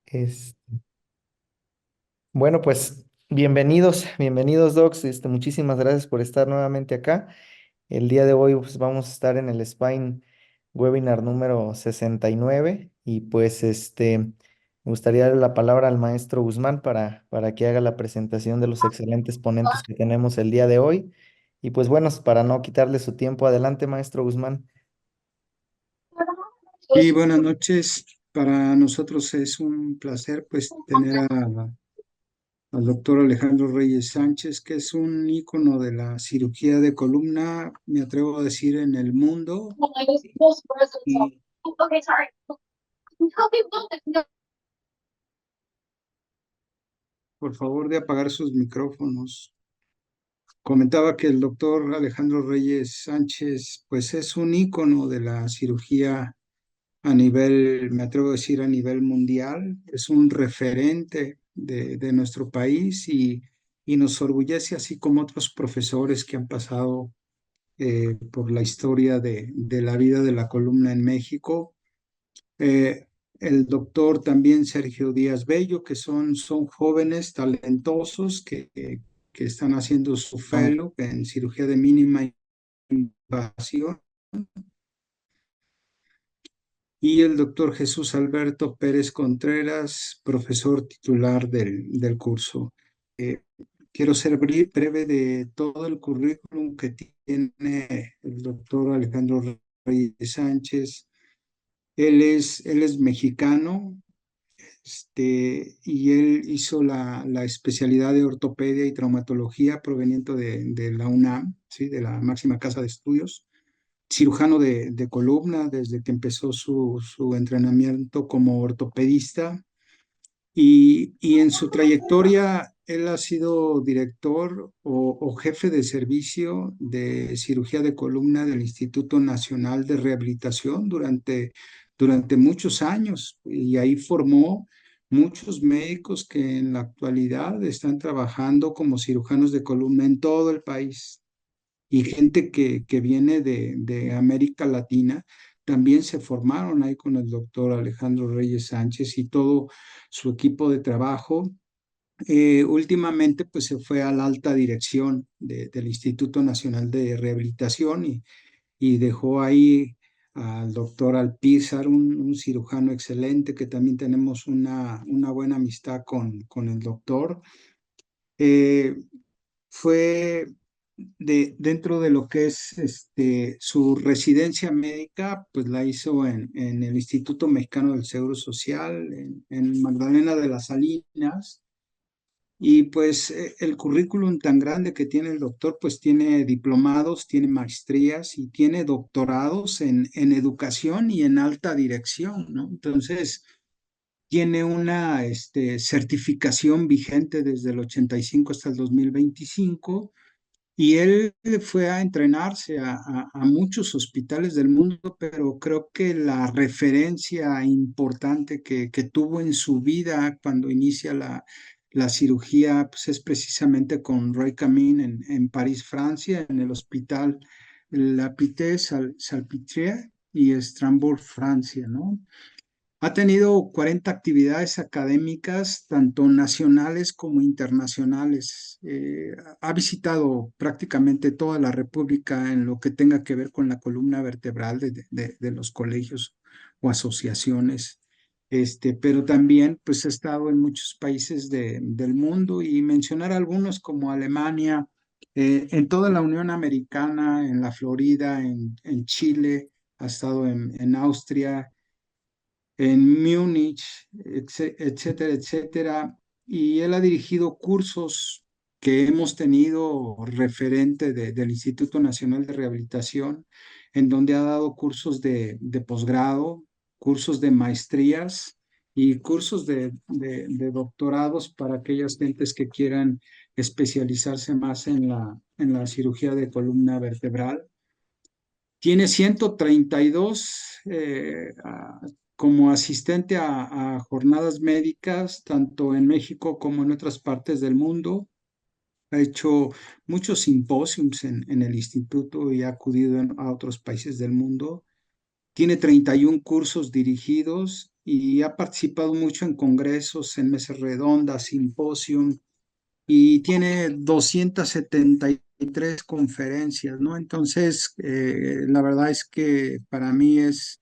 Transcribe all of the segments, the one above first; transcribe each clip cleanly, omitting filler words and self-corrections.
Es, bueno, pues bienvenidos Docs. Muchísimas gracias por estar nuevamente acá. El día de hoy pues, vamos a estar en el Spine Webinar número 69 y pues me gustaría darle la palabra al maestro Guzmán para que haga la presentación de los excelentes ponentes que tenemos el día de hoy. Y pues bueno, para no quitarle su tiempo, adelante, maestro Guzmán. Y buenas noches. Para nosotros es un placer pues tener al doctor Alejandro Reyes Sánchez, que es un ícono de la cirugía de columna, me atrevo a decir, en el mundo. Y por favor de apagar sus micrófonos. Comentaba que el doctor Alejandro Reyes Sánchez pues es un ícono de la cirugía a nivel, me atrevo a decir, a nivel mundial. Es un referente de nuestro país y nos orgullece, así como otros profesores que han pasado por la historia de la vida de la columna en México. Eh, el doctor también Sergio Díaz Bello, que son jóvenes talentosos que están haciendo su fellow en cirugía de mínima invasión, y el doctor Jesús Alberto Pérez Contreras, profesor titular del curso. Eh, Quiero ser breve de todo el currículum que tiene el doctor Alejandro Reyes Sánchez. Él es mexicano, y él hizo la especialidad de ortopedia y traumatología proveniente de la UNAM, ¿sí? De la máxima casa de estudios, cirujano de columna desde que empezó su entrenamiento como ortopedista, y en su trayectoria él ha sido director o jefe de servicio de cirugía de columna del Instituto Nacional de Rehabilitación durante muchos años, y ahí formó muchos médicos que en la actualidad están trabajando como cirujanos de columna en todo el país, y gente que viene de América Latina. También se formaron ahí con el doctor Alejandro Reyes Sánchez y todo su equipo de trabajo. Últimamente pues se fue a la alta dirección del Instituto Nacional de Rehabilitación, y dejó ahí al doctor Alpizar, un cirujano excelente que también tenemos una buena amistad con el doctor. Eh, Fue dentro de lo que es su residencia médica, pues la hizo en el Instituto Mexicano del Seguro Social, en Magdalena de las Salinas. Y pues el currículum tan grande que tiene el doctor, pues tiene diplomados, tiene maestrías y tiene doctorados en educación y en alta dirección, ¿no? Entonces, tiene una certificación vigente desde el 85 hasta el 2025, y él fue a entrenarse a muchos hospitales del mundo, pero creo que la referencia importante que tuvo en su vida cuando inicia la cirugía, pues es precisamente con Roy Camin en París, Francia, en el hospital La Salpêtrière y Strasbourg, Francia, ¿no? Ha tenido 40 actividades académicas, tanto nacionales como internacionales. Ha visitado prácticamente toda la República en lo que tenga que ver con la columna vertebral de los colegios o asociaciones. Pero también pues ha estado en muchos países del mundo, y mencionar algunos como Alemania, en toda la Unión Americana, en la Florida, en Chile, ha estado en Austria, en Múnich, etcétera, etcétera. Y él ha dirigido cursos que hemos tenido referente del Instituto Nacional de Rehabilitación, en donde ha dado cursos de posgrado, cursos de maestrías y cursos de doctorados para aquellas gentes que quieran especializarse más en la cirugía de columna vertebral. Tiene 132 como asistente a jornadas médicas, tanto en México como en otras partes del mundo. Ha hecho muchos simposios en el instituto y ha acudido a otros países del mundo. Tiene 31 cursos dirigidos y ha participado mucho en congresos, en mesas redondas, simposios, y tiene 273 conferencias, ¿no? Entonces, la verdad es que para mí es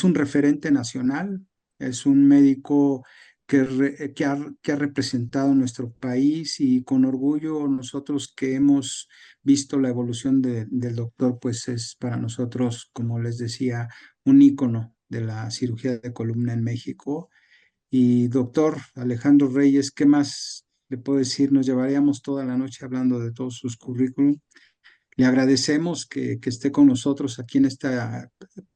un referente nacional, es un médico que ha representado nuestro país, y con orgullo nosotros que hemos visto la evolución del doctor, pues es para nosotros, como les decía, un ícono de la cirugía de columna en México. Y doctor Alejandro Reyes, ¿qué más le puedo decir? Nos llevaríamos toda la noche hablando de todos sus currículum. Le agradecemos que esté con nosotros aquí en esta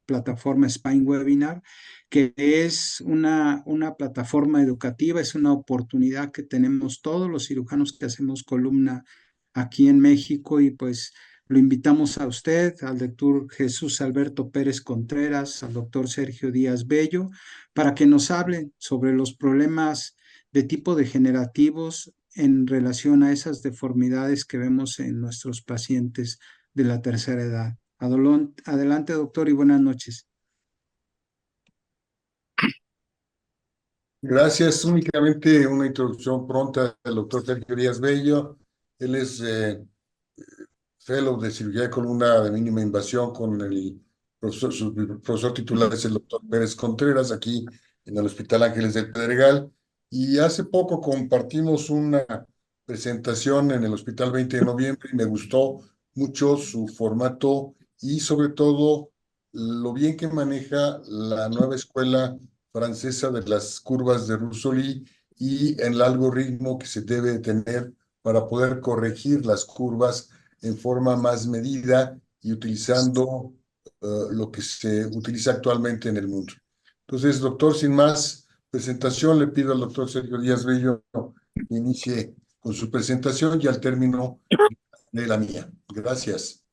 plataforma Spine Webinar, que es una plataforma educativa, es una oportunidad que tenemos todos los cirujanos que hacemos columna aquí en México, y pues lo invitamos a usted, al doctor Jesús Alberto Pérez Contreras, al doctor Sergio Díaz Bello, para que nos hablen sobre los problemas de tipo degenerativos en relación a esas deformidades que vemos en nuestros pacientes de la tercera edad. Adelante, doctor, y buenas noches. Gracias. Únicamente una introducción pronta del doctor Sergio Díaz Bello. Él es fellow de cirugía de columna de mínima invasión con el profesor, su profesor titular es el doctor Pérez Contreras, aquí en el Hospital Ángeles del Pedregal. Y hace poco compartimos una presentación en el Hospital 20 de Noviembre y me gustó mucho su formato y sobre todo lo bien que maneja la nueva escuela francesa de las curvas de Roussoli y el algoritmo que se debe tener para poder corregir las curvas en forma más medida y utilizando lo que se utiliza actualmente en el mundo. Entonces, doctor, sin más presentación, le pido al doctor Sergio Díaz Bello que inicie con su presentación y al término de la mía. Gracias.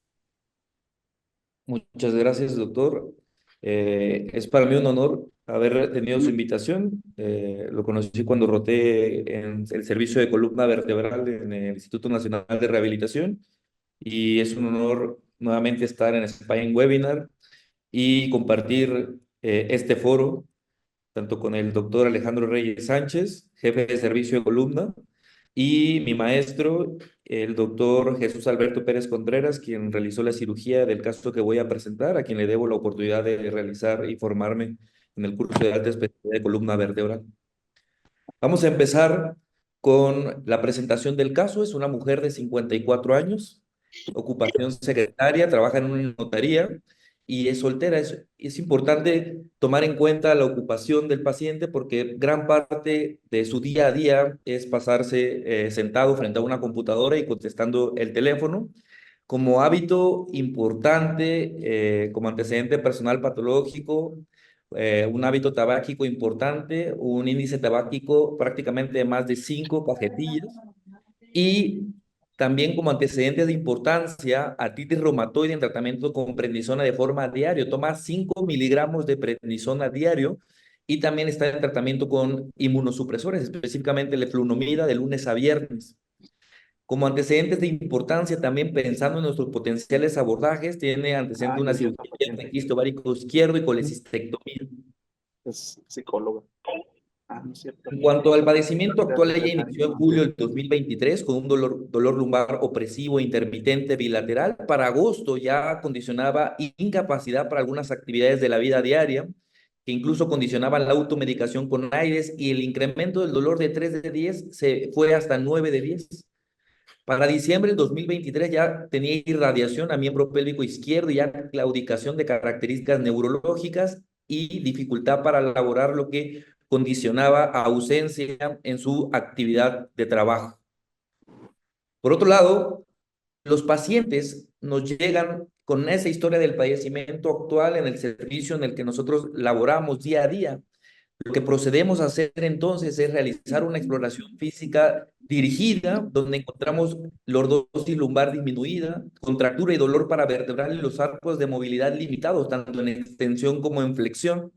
Muchas gracias, doctor. Es para mí un honor haber tenido su invitación. Lo conocí cuando roté en el servicio de columna vertebral en el Instituto Nacional de Rehabilitación y es un honor nuevamente estar en Spine Webinar y compartir este foro tanto con el doctor Alejandro Reyes Sánchez, jefe de servicio de columna, y mi maestro, el doctor Jesús Alberto Pérez Contreras, quien realizó la cirugía del caso que voy a presentar, a quien le debo la oportunidad de realizar y formarme en el curso de alta especialidad de columna vertebral. Vamos a empezar con la presentación del caso. Es una mujer de 54 años, ocupación secretaria, trabaja en una notaría y es soltera. Es importante tomar en cuenta la ocupación del paciente porque gran parte de su día a día es pasarse sentado frente a una computadora y contestando el teléfono. Como hábito importante, como antecedente personal patológico, un hábito tabáquico importante, un índice tabáquico prácticamente de más de 5 cajetillas y también como antecedentes de importancia, artritis reumatoide en tratamiento con prednisona de forma diaria. Toma 5 miligramos de prednisona diario y también está en tratamiento con inmunosupresores, específicamente leflunomida de lunes a viernes. Como antecedentes de importancia, también pensando en nuestros potenciales abordajes, tiene antecedente una cirugía de quiste ovárico izquierdo y colecistectomía. Es psicóloga. No es cierto. En cuanto al padecimiento actual, ella inició en julio del 2023 con un dolor lumbar opresivo intermitente bilateral. Para agosto ya condicionaba incapacidad para algunas actividades de la vida diaria, que incluso condicionaban la automedicación con aires, y el incremento del dolor de 3 de 10 se fue hasta 9 de 10. Para diciembre del 2023 ya tenía irradiación a miembro pélvico izquierdo y ya claudicación de características neurológicas y dificultad para elaborar, lo que condicionaba ausencia en su actividad de trabajo. Por otro lado, los pacientes nos llegan con esa historia del padecimiento actual en el servicio en el que nosotros laboramos día a día. Lo que procedemos a hacer entonces es realizar una exploración física dirigida, donde encontramos lordosis lumbar disminuida, contractura y dolor paravertebral y los arcos de movilidad limitados, tanto en extensión como en flexión.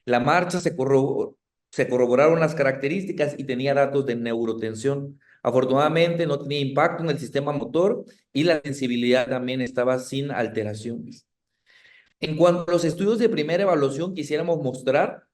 La marcha se corroboraron las características y tenía datos de neurotensión. Afortunadamente no tenía impacto en el sistema motor y la sensibilidad también estaba sin alteraciones. En cuanto a los estudios de primera evaluación, quisiéramos mostrar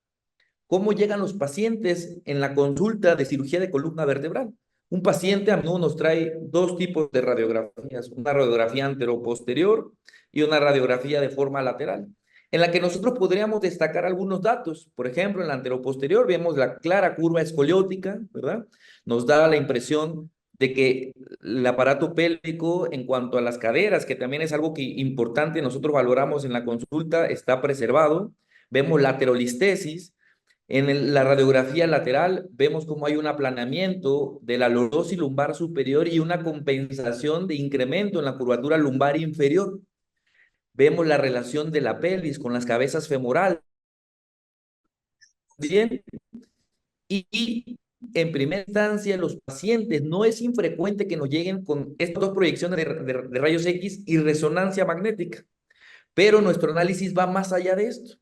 cómo llegan los pacientes en la consulta de cirugía de columna vertebral. Un paciente a menudo nos trae dos tipos de radiografías, una radiografía anteroposterior y una radiografía de forma lateral, en la que nosotros podríamos destacar algunos datos. Por ejemplo, en la anteroposterior vemos la clara curva escoliótica, ¿verdad? Nos da la impresión de que el aparato pélvico en cuanto a las caderas, que también es algo que importante nosotros valoramos en la consulta, está preservado. Vemos laterolistesis. La radiografía lateral vemos cómo hay un aplanamiento de la lordosis lumbar superior y una compensación de incremento en la curvatura lumbar inferior. Vemos la relación de la pelvis con las cabezas femorales. Bien, y en primera instancia, los pacientes no es infrecuente que nos lleguen con estas dos proyecciones de rayos X y resonancia magnética, pero nuestro análisis va más allá de esto.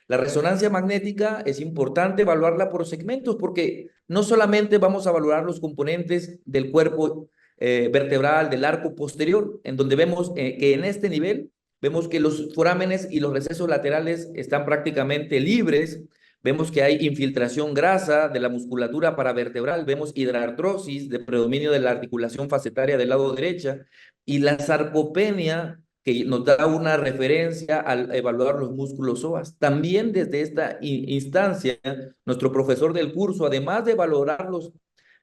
La resonancia magnética es importante evaluarla por segmentos porque no solamente vamos a evaluar los componentes del cuerpo vertebral, del arco posterior, en donde vemos que en este nivel vemos que los forámenes y los recesos laterales están prácticamente libres. Vemos que hay infiltración grasa de la musculatura paravertebral, vemos hidrartrosis de predominio de la articulación facetaria del lado derecha y la sarcopenia que nos da una referencia al evaluar los músculos psoas. También desde esta instancia, nuestro profesor del curso, además de valorar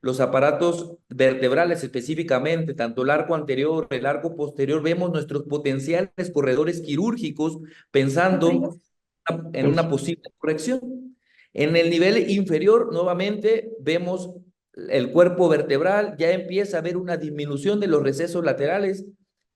los aparatos vertebrales específicamente, tanto el arco anterior, el arco posterior, vemos nuestros potenciales corredores quirúrgicos pensando en una posible corrección. En el nivel inferior, nuevamente, vemos el cuerpo vertebral, ya empieza a haber una disminución de los recesos laterales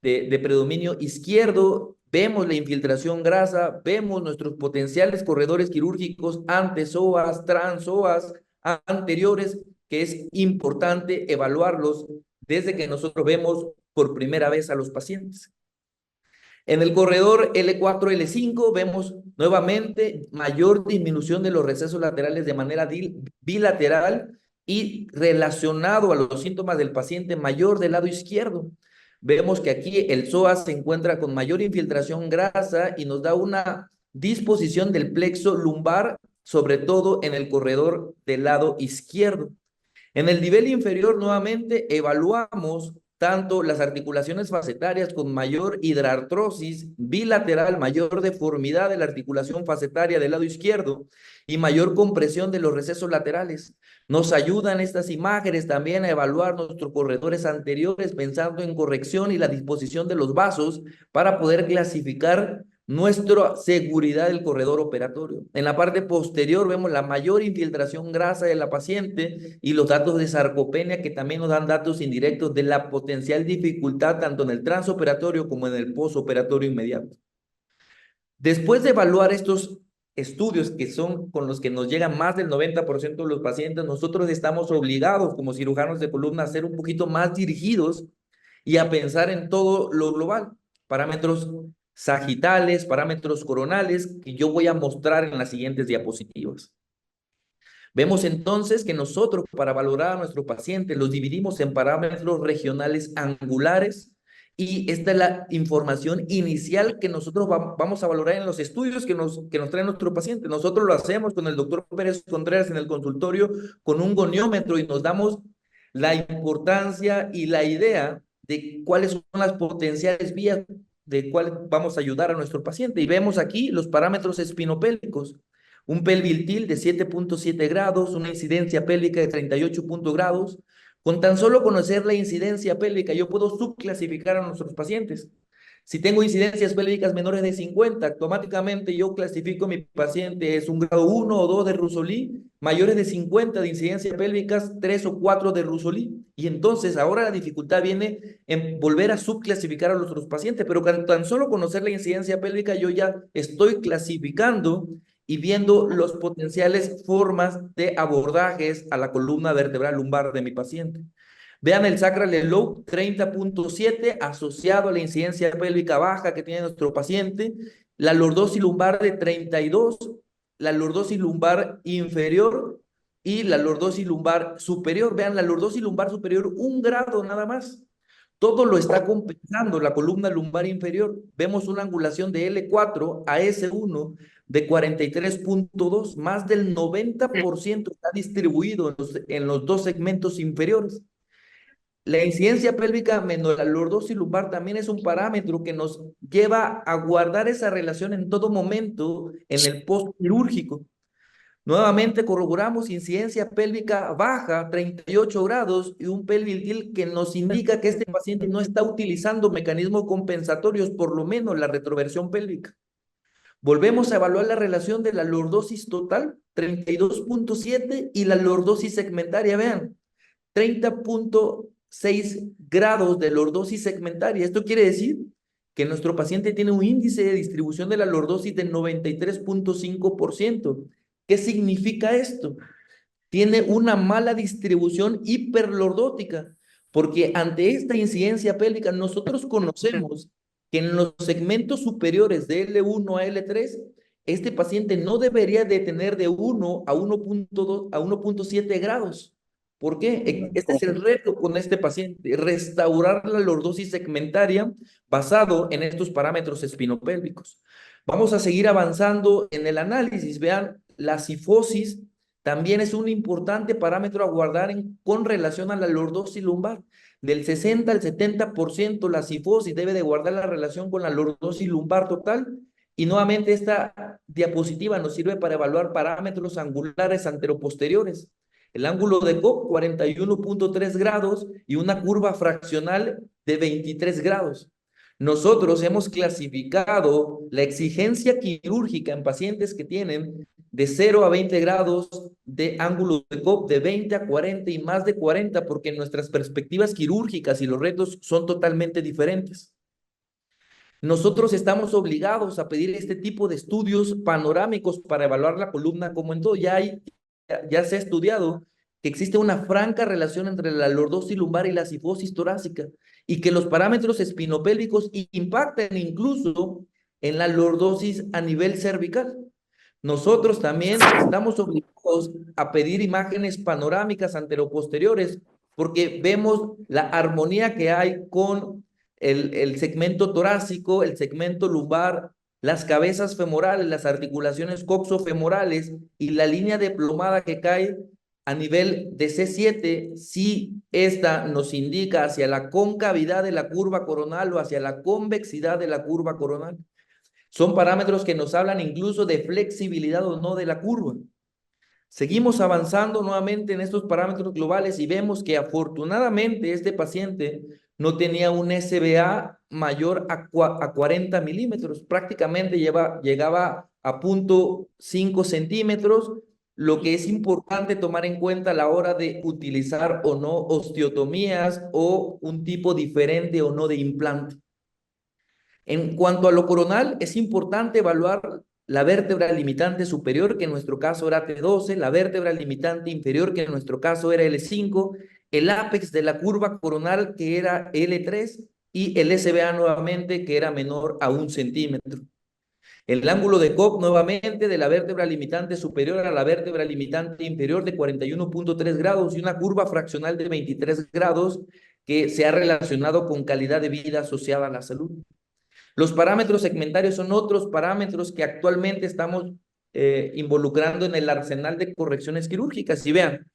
de predominio izquierdo, vemos la infiltración grasa, vemos nuestros potenciales corredores quirúrgicos antepsoas, transpsoas, anteriores, que es importante evaluarlos desde que nosotros vemos por primera vez a los pacientes. En el corredor L4, L5 vemos nuevamente mayor disminución de los recesos laterales de manera bilateral y relacionado a los síntomas del paciente mayor del lado izquierdo. Vemos que aquí el psoas se encuentra con mayor infiltración grasa y nos da una disposición del plexo lumbar, sobre todo en el corredor del lado izquierdo. En el nivel inferior, nuevamente, evaluamos tanto las articulaciones facetarias con mayor hidrartrosis bilateral, mayor deformidad de la articulación facetaria del lado izquierdo y mayor compresión de los recesos laterales. Nos ayudan estas imágenes también a evaluar nuestros corredores anteriores pensando en corrección y la disposición de los vasos para poder clasificar nuestra seguridad del corredor operatorio. En la parte posterior vemos la mayor infiltración grasa de la paciente y los datos de sarcopenia que también nos dan datos indirectos de la potencial dificultad tanto en el transoperatorio como en el posoperatorio inmediato. Después de evaluar estos estudios que son con los que nos llegan más del 90% de los pacientes, nosotros estamos obligados como cirujanos de columna a ser un poquito más dirigidos y a pensar en todo lo global, parámetros sagitales, parámetros coronales, que yo voy a mostrar en las siguientes diapositivas. Vemos entonces que nosotros, para valorar a nuestros pacientes, los dividimos en parámetros regionales angulares, y esta es la información inicial que nosotros vamos a valorar en los estudios que nos trae nuestro paciente. Nosotros lo hacemos con el doctor Pérez Contreras en el consultorio con un goniómetro y nos damos la importancia y la idea de cuáles son las potenciales vías de cuál vamos a ayudar a nuestro paciente. Y vemos aquí los parámetros espinopélvicos. Un pelvitil de 7.7 grados, una incidencia pélvica de 38 grados. Con tan solo conocer la incidencia pélvica, yo puedo subclasificar a nuestros pacientes. Si tengo incidencias pélvicas menores de 50, automáticamente yo clasifico a mi paciente, es un grado 1 o 2 de Rousseau, mayores de 50 de incidencia pélvicas, 3 o 4 de Rousseau. Y entonces ahora la dificultad viene en volver a subclasificar a nuestros pacientes, pero con tan solo conocer la incidencia pélvica, yo ya estoy clasificando y viendo los potenciales formas de abordajes a la columna vertebral lumbar de mi paciente. Vean el sacral slope 30.7 asociado a la incidencia pélvica baja que tiene nuestro paciente, la lordosis lumbar de 32, la lordosis lumbar inferior y la lordosis lumbar superior. Vean la lordosis lumbar superior 1 grado nada más. Todo lo está compensando la columna lumbar inferior. Vemos una angulación de L4 a S1 de 43.2, más del 90% está distribuido en los dos segmentos inferiores. La incidencia pélvica menor, la lordosis lumbar también es un parámetro que nos lleva a guardar esa relación en todo momento en el post-quirúrgico. Nuevamente corroboramos incidencia pélvica baja, 38 grados, y un pelvic tilt que nos indica que este paciente no está utilizando mecanismos compensatorios, por lo menos la retroversión pélvica. Volvemos a evaluar la relación de la lordosis total, 32.7, y la lordosis segmentaria, vean, 30.6 grados de lordosis segmentaria. Esto quiere decir que nuestro paciente tiene un índice de distribución de la lordosis del 93.5%. ¿Qué significa esto? Tiene una mala distribución hiperlordótica, porque ante esta incidencia pélvica nosotros conocemos que en los segmentos superiores de L1 a L3, este paciente no debería de tener de 1 a 1.2 a 1.7 grados. ¿Por qué? Este es el reto con este paciente, restaurar la lordosis segmentaria basado en estos parámetros espinopélvicos. Vamos a seguir avanzando en el análisis. Vean, la cifosis también es un importante parámetro a guardar con relación a la lordosis lumbar. Del 60 al 70% la cifosis debe de guardar la relación con la lordosis lumbar total. Y nuevamente esta diapositiva nos sirve para evaluar parámetros angulares anteroposteriores. El ángulo de Cobb, 41.3 grados, y una curva fraccional de 23 grados. Nosotros hemos clasificado la exigencia quirúrgica en pacientes que tienen de 0 a 20 grados de ángulo de Cobb, de 20 a 40 y más de 40, porque nuestras perspectivas quirúrgicas y los retos son totalmente diferentes. Nosotros estamos obligados a pedir este tipo de estudios panorámicos para evaluar la columna como en todo. Ya se ha estudiado que existe una franca relación entre la lordosis lumbar y la cifosis torácica, y que los parámetros espinopélvicos impactan incluso en la lordosis a nivel cervical. Nosotros también estamos obligados a pedir imágenes panorámicas anteroposteriores, porque vemos la armonía que hay con el segmento torácico, el segmento lumbar, las cabezas femorales, las articulaciones coxofemorales y la línea deplomada que cae a nivel de C7, si esta nos indica hacia la concavidad de la curva coronal o hacia la convexidad de la curva coronal. Son parámetros que nos hablan incluso de flexibilidad o no de la curva. Seguimos avanzando nuevamente en estos parámetros globales y vemos que afortunadamente este paciente no tenía un SBA mayor a 40 milímetros, prácticamente llegaba a 0.5 centímetros, lo que es importante tomar en cuenta a la hora de utilizar o no osteotomías o un tipo diferente o no de implante. En cuanto a lo coronal, es importante evaluar la vértebra limitante superior, que en nuestro caso era T12, la vértebra limitante inferior, que en nuestro caso era L5, el ápex de la curva coronal, que era L3, y el SBA nuevamente, que era menor a 1 centímetro. El ángulo de Cobb nuevamente de la vértebra limitante superior a la vértebra limitante inferior de 41.3 grados y una curva fraccional de 23 grados que se ha relacionado con calidad de vida asociada a la salud. Los parámetros segmentarios son otros parámetros que actualmente estamos involucrando en el arsenal de correcciones quirúrgicas. Y vean,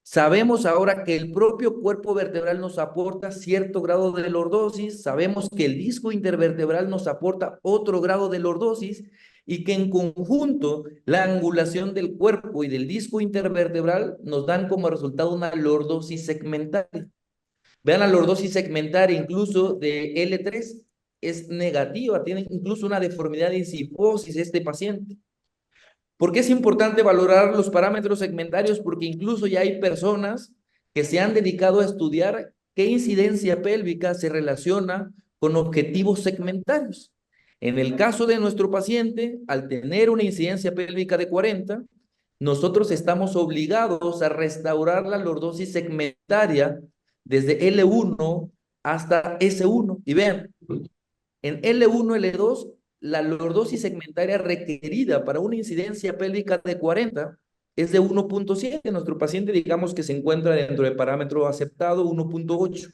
sabemos ahora que el propio cuerpo vertebral nos aporta cierto grado de lordosis, sabemos que el disco intervertebral nos aporta otro grado de lordosis y que en conjunto la angulación del cuerpo y del disco intervertebral nos dan como resultado una lordosis segmentaria. Vean la lordosis segmentaria incluso de L3 es negativa, tiene incluso una deformidad de cifosis este paciente. ¿Por qué es importante valorar los parámetros segmentarios? Porque incluso ya hay personas que se han dedicado a estudiar qué incidencia pélvica se relaciona con objetivos segmentarios. En el caso de nuestro paciente, al tener una incidencia pélvica de 40, nosotros estamos obligados a restaurar la lordosis segmentaria desde L1 hasta S1. Y vean, en L1, L2, la lordosis segmentaria requerida para una incidencia pélvica de 40 es de 1.7. Nuestro paciente, digamos que se encuentra dentro del parámetro aceptado, 1.8.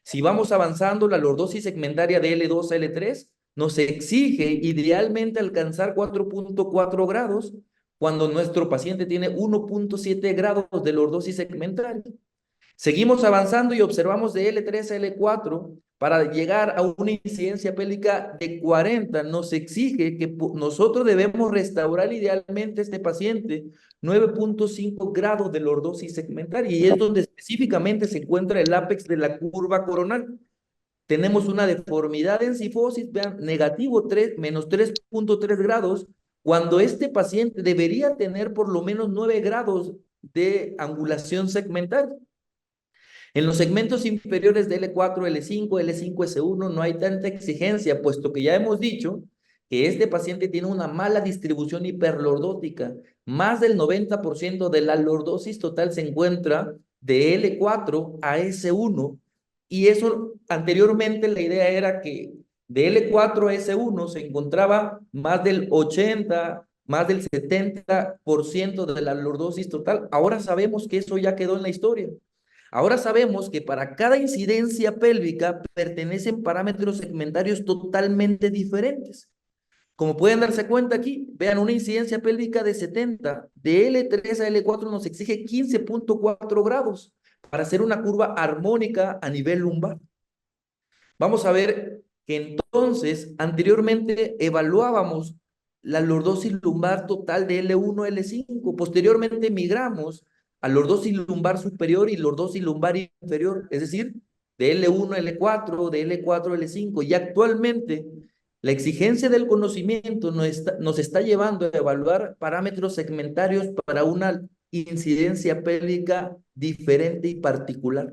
Si vamos avanzando, la lordosis segmentaria de L2 a L3 nos exige idealmente alcanzar 4.4 grados cuando nuestro paciente tiene 1.7 grados de lordosis segmentaria. Seguimos avanzando y observamos de L3 a L4 para llegar a una incidencia pélvica de 40. Nos exige que nosotros debemos restaurar idealmente a este paciente 9.5 grados de lordosis segmentaria y es donde específicamente se encuentra el ápex de la curva coronal. Tenemos una deformidad en cifosis, vean, negativo 3, menos 3.3 grados, cuando este paciente debería tener por lo menos 9 grados de angulación segmentaria. En los segmentos inferiores de L4, L5, L5, S1 no hay tanta exigencia, puesto que ya hemos dicho que este paciente tiene una mala distribución hiperlordótica. Más del 90% de la lordosis total se encuentra de L4 a S1, y eso anteriormente la idea era que de L4 a S1 se encontraba más del 80, más del 70% de la lordosis total. Ahora sabemos que eso ya quedó en la historia. Ahora sabemos que para cada incidencia pélvica pertenecen parámetros segmentarios totalmente diferentes. Como pueden darse cuenta aquí, vean, una incidencia pélvica de 70, de L3 a L4 nos exige 15.4 grados para hacer una curva armónica a nivel lumbar. Vamos a ver que entonces anteriormente evaluábamos la lordosis lumbar total de L1 a L5, posteriormente migramos a lordosis lumbar superior y lordosis lumbar inferior, es decir, de L1 a L4, de L4 a L5, y actualmente la exigencia del conocimiento nos está llevando a evaluar parámetros segmentarios para una incidencia pélvica diferente y particular.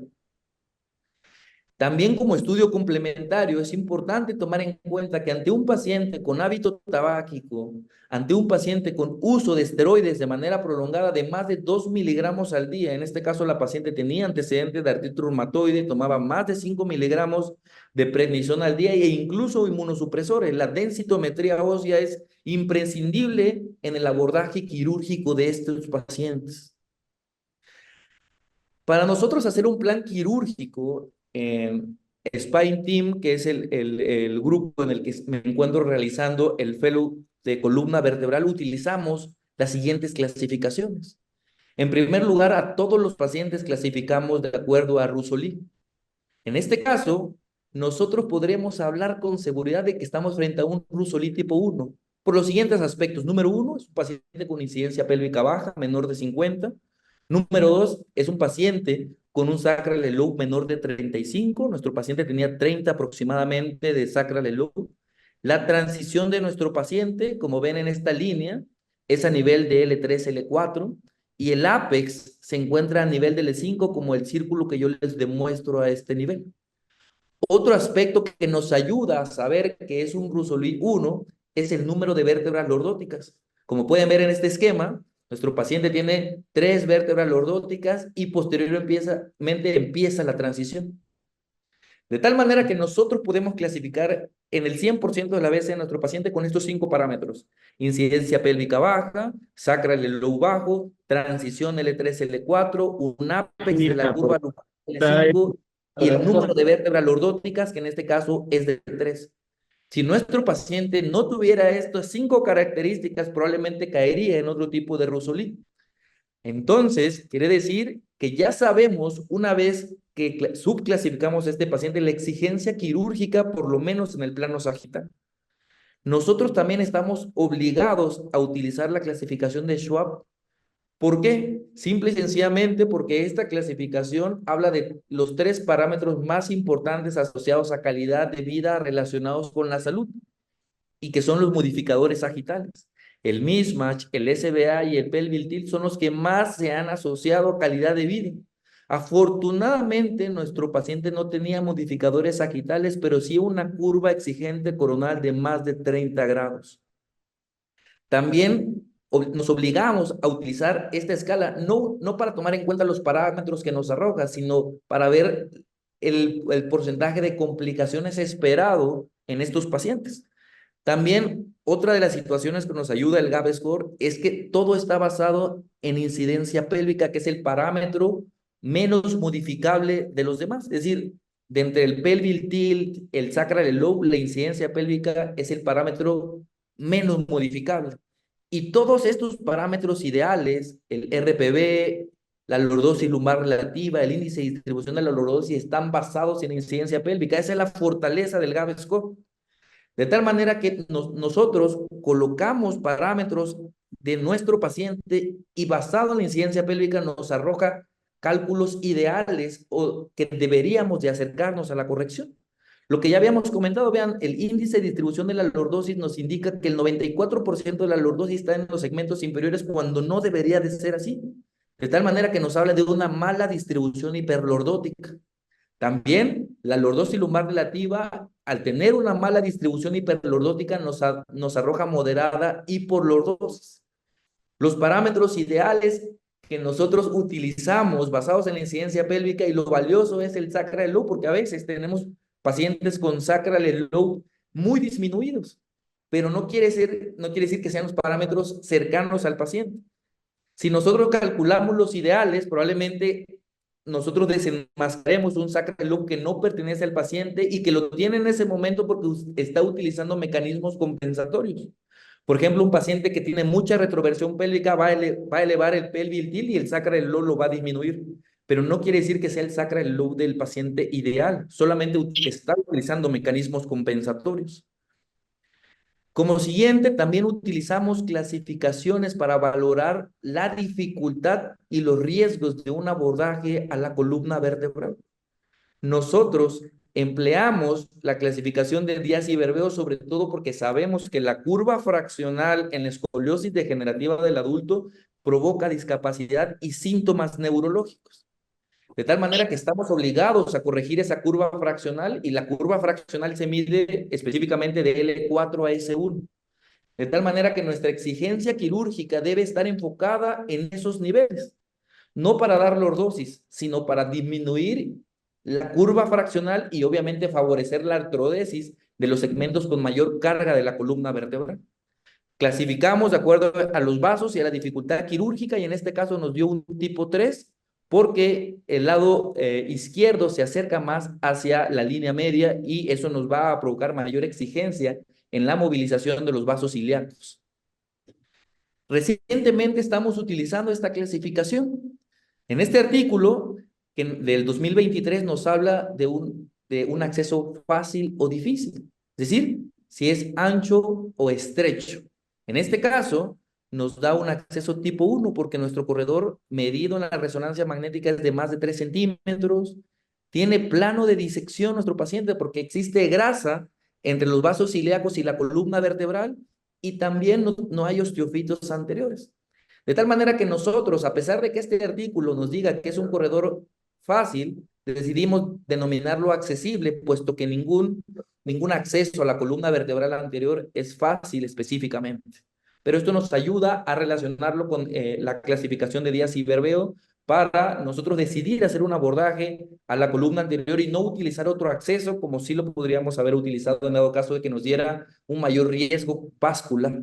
También como estudio complementario es importante tomar en cuenta que ante un paciente con hábito tabáquico, ante un paciente con uso de esteroides de manera prolongada de más de 2 miligramos al día, en este caso la paciente tenía antecedentes de artritis reumatoide, tomaba más de 5 miligramos de prednisona al día e incluso inmunosupresores, la densitometría ósea es imprescindible en el abordaje quirúrgico de estos pacientes. Para nosotros hacer un plan quirúrgico en Spine Team, que es el grupo en el que me encuentro realizando el fellow de columna vertebral, utilizamos las siguientes clasificaciones. En primer lugar, a todos los pacientes clasificamos de acuerdo a Russoli. En este caso, nosotros podremos hablar con seguridad de que estamos frente a un Russoli tipo 1 por los siguientes aspectos. Número 1, es un paciente con incidencia pélvica baja, menor de 50. Número 2, es un paciente con un sacral elope menor de 35. Nuestro paciente tenía 30 aproximadamente de sacral elope. La transición de nuestro paciente, como ven en esta línea, es a nivel de L3, L4, y el ápex se encuentra a nivel de L5, como el círculo que yo les demuestro a este nivel. Otro aspecto que nos ayuda a saber que es un Russoli 1 es el número de vértebras lordóticas. Como pueden ver en este esquema, nuestro paciente tiene 3 vértebras lordóticas y posteriormente empieza la transición. De tal manera que nosotros podemos clasificar en el 100% de la veces a nuestro paciente con estos 5 parámetros: incidencia pélvica baja, sacral elope bajo, transición L3, L4, un ápex de la curva L5 y el número de vértebras lordóticas, que en este caso es de 3. Si nuestro paciente no tuviera estas 5 características, probablemente caería en otro tipo de Russoli. Entonces, quiere decir que ya sabemos, una vez que subclasificamos a este paciente, la exigencia quirúrgica, por lo menos en el plano sagital. Nosotros también estamos obligados a utilizar la clasificación de Schwab. ¿Por qué? Simple y sencillamente porque esta clasificación habla de los 3 parámetros más importantes asociados a calidad de vida relacionados con la salud y que son los modificadores sagitales. El mismatch, el SBA y el pelvic tilt son los que más se han asociado a calidad de vida. Afortunadamente, nuestro paciente no tenía modificadores sagitales, pero sí una curva exigente coronal de más de 30 grados. También nos obligamos a utilizar esta escala, no para tomar en cuenta los parámetros que nos arroja, sino para ver el porcentaje de complicaciones esperado en estos pacientes. También otra de las situaciones que nos ayuda el GAP score es que todo está basado en incidencia pélvica, que es el parámetro menos modificable de los demás. Es decir, de entre el pelvic tilt, el sacral elope, la incidencia pélvica es el parámetro menos modificable. Y todos estos parámetros ideales, el RPB, la lordosis lumbar relativa, el índice de distribución de la lordosis, están basados en incidencia pélvica. Esa es la fortaleza del GAP score. De tal manera que nosotros colocamos parámetros de nuestro paciente y basado en la incidencia pélvica nos arroja cálculos ideales o que deberíamos de acercarnos a la corrección. Lo que ya habíamos comentado, vean, el índice de distribución de la lordosis nos indica que el 94% de la lordosis está en los segmentos inferiores cuando no debería de ser así. De tal manera que nos habla de una mala distribución hiperlordótica. También la lordosis lumbar relativa, al tener una mala distribución hiperlordótica, nos arroja moderada hiporlordosis. Los parámetros ideales que nosotros utilizamos basados en la incidencia pélvica, y lo valioso es el sacral lobe, porque a veces tenemos pacientes con sacral lobe muy disminuidos, pero no quiere decir que sean los parámetros cercanos al paciente. Si nosotros calculamos los ideales, probablemente nosotros desenmascaremos un sacral lobe que no pertenece al paciente y que lo tiene en ese momento porque está utilizando mecanismos compensatorios. Por ejemplo, un paciente que tiene mucha retroversión pélvica va a elevar el pelvic tilt y el sacral lobe lo va a disminuir. Pero no quiere decir que sea el sacral lobe del paciente ideal, solamente está utilizando mecanismos compensatorios. Como siguiente, también utilizamos clasificaciones para valorar la dificultad y los riesgos de un abordaje a la columna vertebral. Nosotros empleamos la clasificación de Díaz y Berbeo sobre todo porque sabemos que la curva fraccional en la escoliosis degenerativa del adulto provoca discapacidad y síntomas neurológicos. De tal manera que estamos obligados a corregir esa curva fraccional y la curva fraccional se mide específicamente de L4 a S1. De tal manera que nuestra exigencia quirúrgica debe estar enfocada en esos niveles, no para dar lordosis, sino para disminuir la curva fraccional y obviamente favorecer la artrodesis de los segmentos con mayor carga de la columna vertebral. Clasificamos de acuerdo a los vasos y a la dificultad quirúrgica y en este caso nos dio un tipo 3 porque el lado izquierdo se acerca más hacia la línea media y eso nos va a provocar mayor exigencia en la movilización de los vasos ilíacos. Recientemente estamos utilizando esta clasificación. En este artículo del 2023 nos habla de un acceso fácil o difícil, es decir, si es ancho o estrecho. En este caso, nos da un acceso tipo 1 porque nuestro corredor medido en la resonancia magnética es de más de 3 centímetros, tiene plano de disección nuestro paciente porque existe grasa entre los vasos ilíacos y la columna vertebral y también no hay osteofitos anteriores. De tal manera que nosotros, a pesar de que este artículo nos diga que es un corredor fácil, decidimos denominarlo accesible, puesto que ningún acceso a la columna vertebral anterior es fácil específicamente. Pero esto nos ayuda a relacionarlo con la clasificación de Díaz y Berbeo para nosotros decidir hacer un abordaje a la columna anterior y no utilizar otro acceso como si lo podríamos haber utilizado en dado caso de que nos diera un mayor riesgo vascular.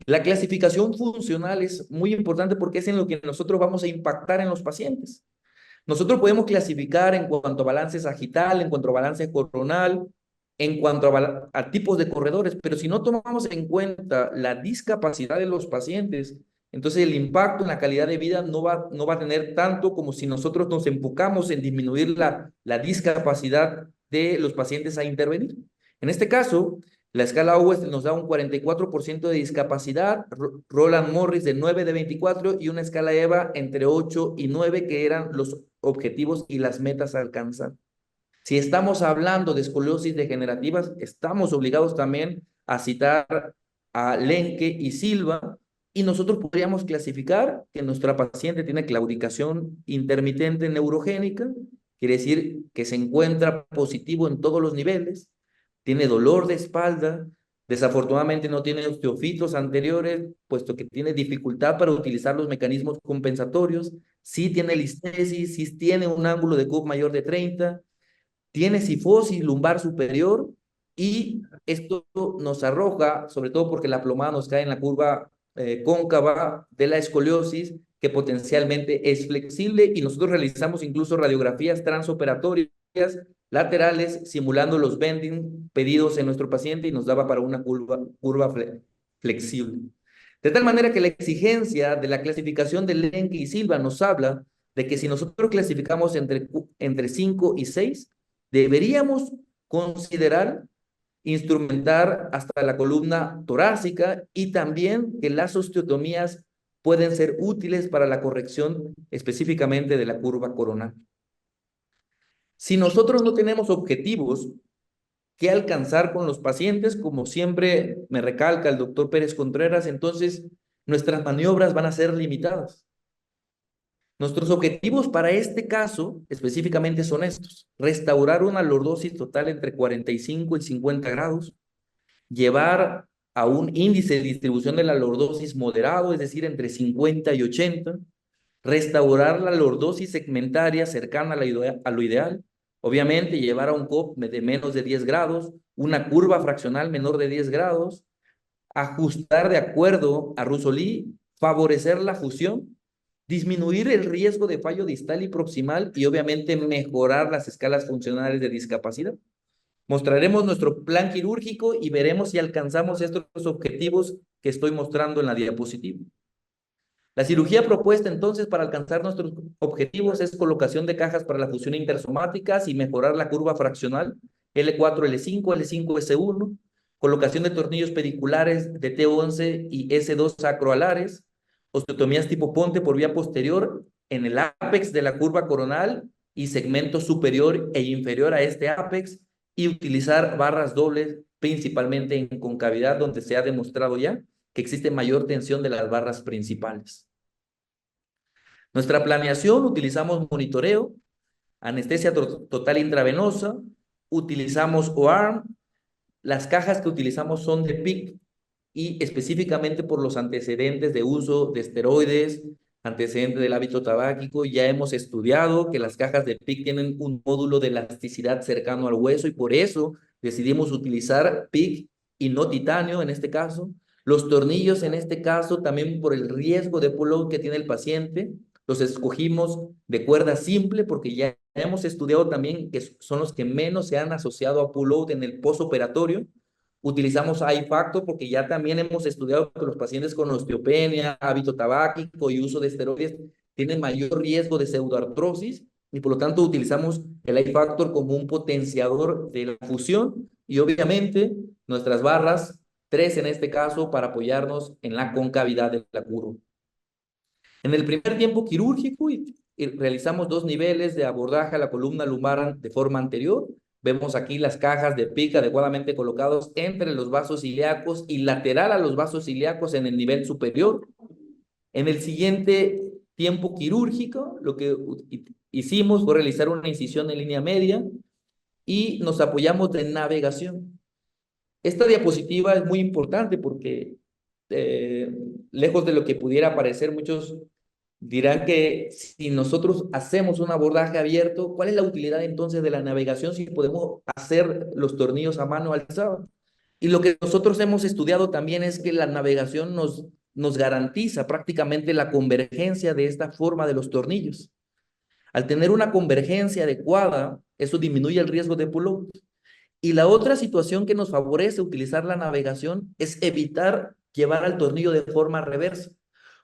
La clasificación funcional es muy importante porque es en lo que nosotros vamos a impactar en los pacientes. Nosotros podemos clasificar en cuanto a balance sagital, en cuanto a balance coronal, en cuanto a tipos de corredores, pero si no tomamos en cuenta la discapacidad de los pacientes, entonces el impacto en la calidad de vida no va a tener tanto como si nosotros nos enfocamos en disminuir la discapacidad de los pacientes a intervenir. En este caso, la escala OWEST nos da un 44% de discapacidad, Roland Morris de 9 de 24 y una escala EVA entre 8 y 9 que eran los objetivos y las metas a alcanzar. Si estamos hablando de escoliosis degenerativas, estamos obligados también a citar a Lenke y Silva y nosotros podríamos clasificar que nuestra paciente tiene claudicación intermitente neurogénica, quiere decir que se encuentra positivo en todos los niveles, tiene dolor de espalda, desafortunadamente no tiene osteofitos anteriores, puesto que tiene dificultad para utilizar los mecanismos compensatorios, sí tiene listesis, sí tiene un ángulo de Cook mayor de 30, tiene cifosis lumbar superior y esto nos arroja, sobre todo porque la plomada nos cae en la curva cóncava de la escoliosis, que potencialmente es flexible y nosotros realizamos incluso radiografías transoperatorias laterales, simulando los bending pedidos en nuestro paciente y nos daba para una curva flexible. De tal manera que la exigencia de la clasificación de Lenke y Silva nos habla de que si nosotros clasificamos entre 5 y 6, deberíamos considerar instrumentar hasta la columna torácica y también que las osteotomías pueden ser útiles para la corrección específicamente de la curva coronal. Si nosotros no tenemos objetivos que alcanzar con los pacientes, como siempre me recalca el doctor Pérez Contreras, entonces nuestras maniobras van a ser limitadas. Nuestros objetivos para este caso específicamente son estos: restaurar una lordosis total entre 45 y 50 grados, llevar a un índice de distribución de la lordosis moderado, es decir, entre 50 y 80, restaurar la lordosis segmentaria cercana a lo ideal, obviamente llevar a un COP de menos de 10 grados, una curva fraccional menor de 10 grados, ajustar de acuerdo a Russell, favorecer la fusión, disminuir el riesgo de fallo distal y proximal y obviamente mejorar las escalas funcionales de discapacidad. Mostraremos nuestro plan quirúrgico y veremos si alcanzamos estos objetivos que estoy mostrando en la diapositiva. La cirugía propuesta entonces para alcanzar nuestros objetivos es colocación de cajas para la fusión intersomáticas y mejorar la curva fraccional L4, L5, L5, S1, colocación de tornillos pediculares de T11 y S2 sacroalares, osteotomías tipo ponte por vía posterior en el ápex de la curva coronal y segmento superior e inferior a este ápex, y utilizar barras dobles principalmente en concavidad, donde se ha demostrado ya que existe mayor tensión de las barras principales. Nuestra planeación: utilizamos monitoreo, anestesia total intravenosa, utilizamos OARM, las cajas que utilizamos son de PIC y específicamente por los antecedentes de uso de esteroides, antecedentes del hábito tabáquico, ya hemos estudiado que las cajas de PIC tienen un módulo de elasticidad cercano al hueso y por eso decidimos utilizar PIC y no titanio en este caso. Los tornillos en este caso también por el riesgo de pull-out que tiene el paciente, los escogimos de cuerda simple porque ya hemos estudiado también que son los que menos se han asociado a pull-out en el postoperatorio. Utilizamos I-Factor porque ya también hemos estudiado que los pacientes con osteopenia, hábito tabáquico y uso de esteroides tienen mayor riesgo de pseudoartrosis y por lo tanto utilizamos el I-Factor como un potenciador de la fusión y obviamente nuestras barras, 3 en este caso, para apoyarnos en la concavidad de la curva. En el primer tiempo quirúrgico realizamos 2 niveles de abordaje a la columna lumbar de forma anterior. Vemos aquí las cajas de PIC adecuadamente colocados entre los vasos ilíacos y lateral a los vasos ilíacos en el nivel superior. En el siguiente tiempo quirúrgico, lo que hicimos fue realizar una incisión en línea media y nos apoyamos de navegación. Esta diapositiva es muy importante porque lejos de lo que pudiera parecer, muchos dirán que si nosotros hacemos un abordaje abierto, ¿cuál es la utilidad entonces de la navegación si podemos hacer los tornillos a mano alzada? Y lo que nosotros hemos estudiado también es que la navegación nos garantiza prácticamente la convergencia de esta forma de los tornillos. Al tener una convergencia adecuada, eso disminuye el riesgo de pull-out. Y la otra situación que nos favorece utilizar la navegación es evitar llevar al tornillo de forma reversa.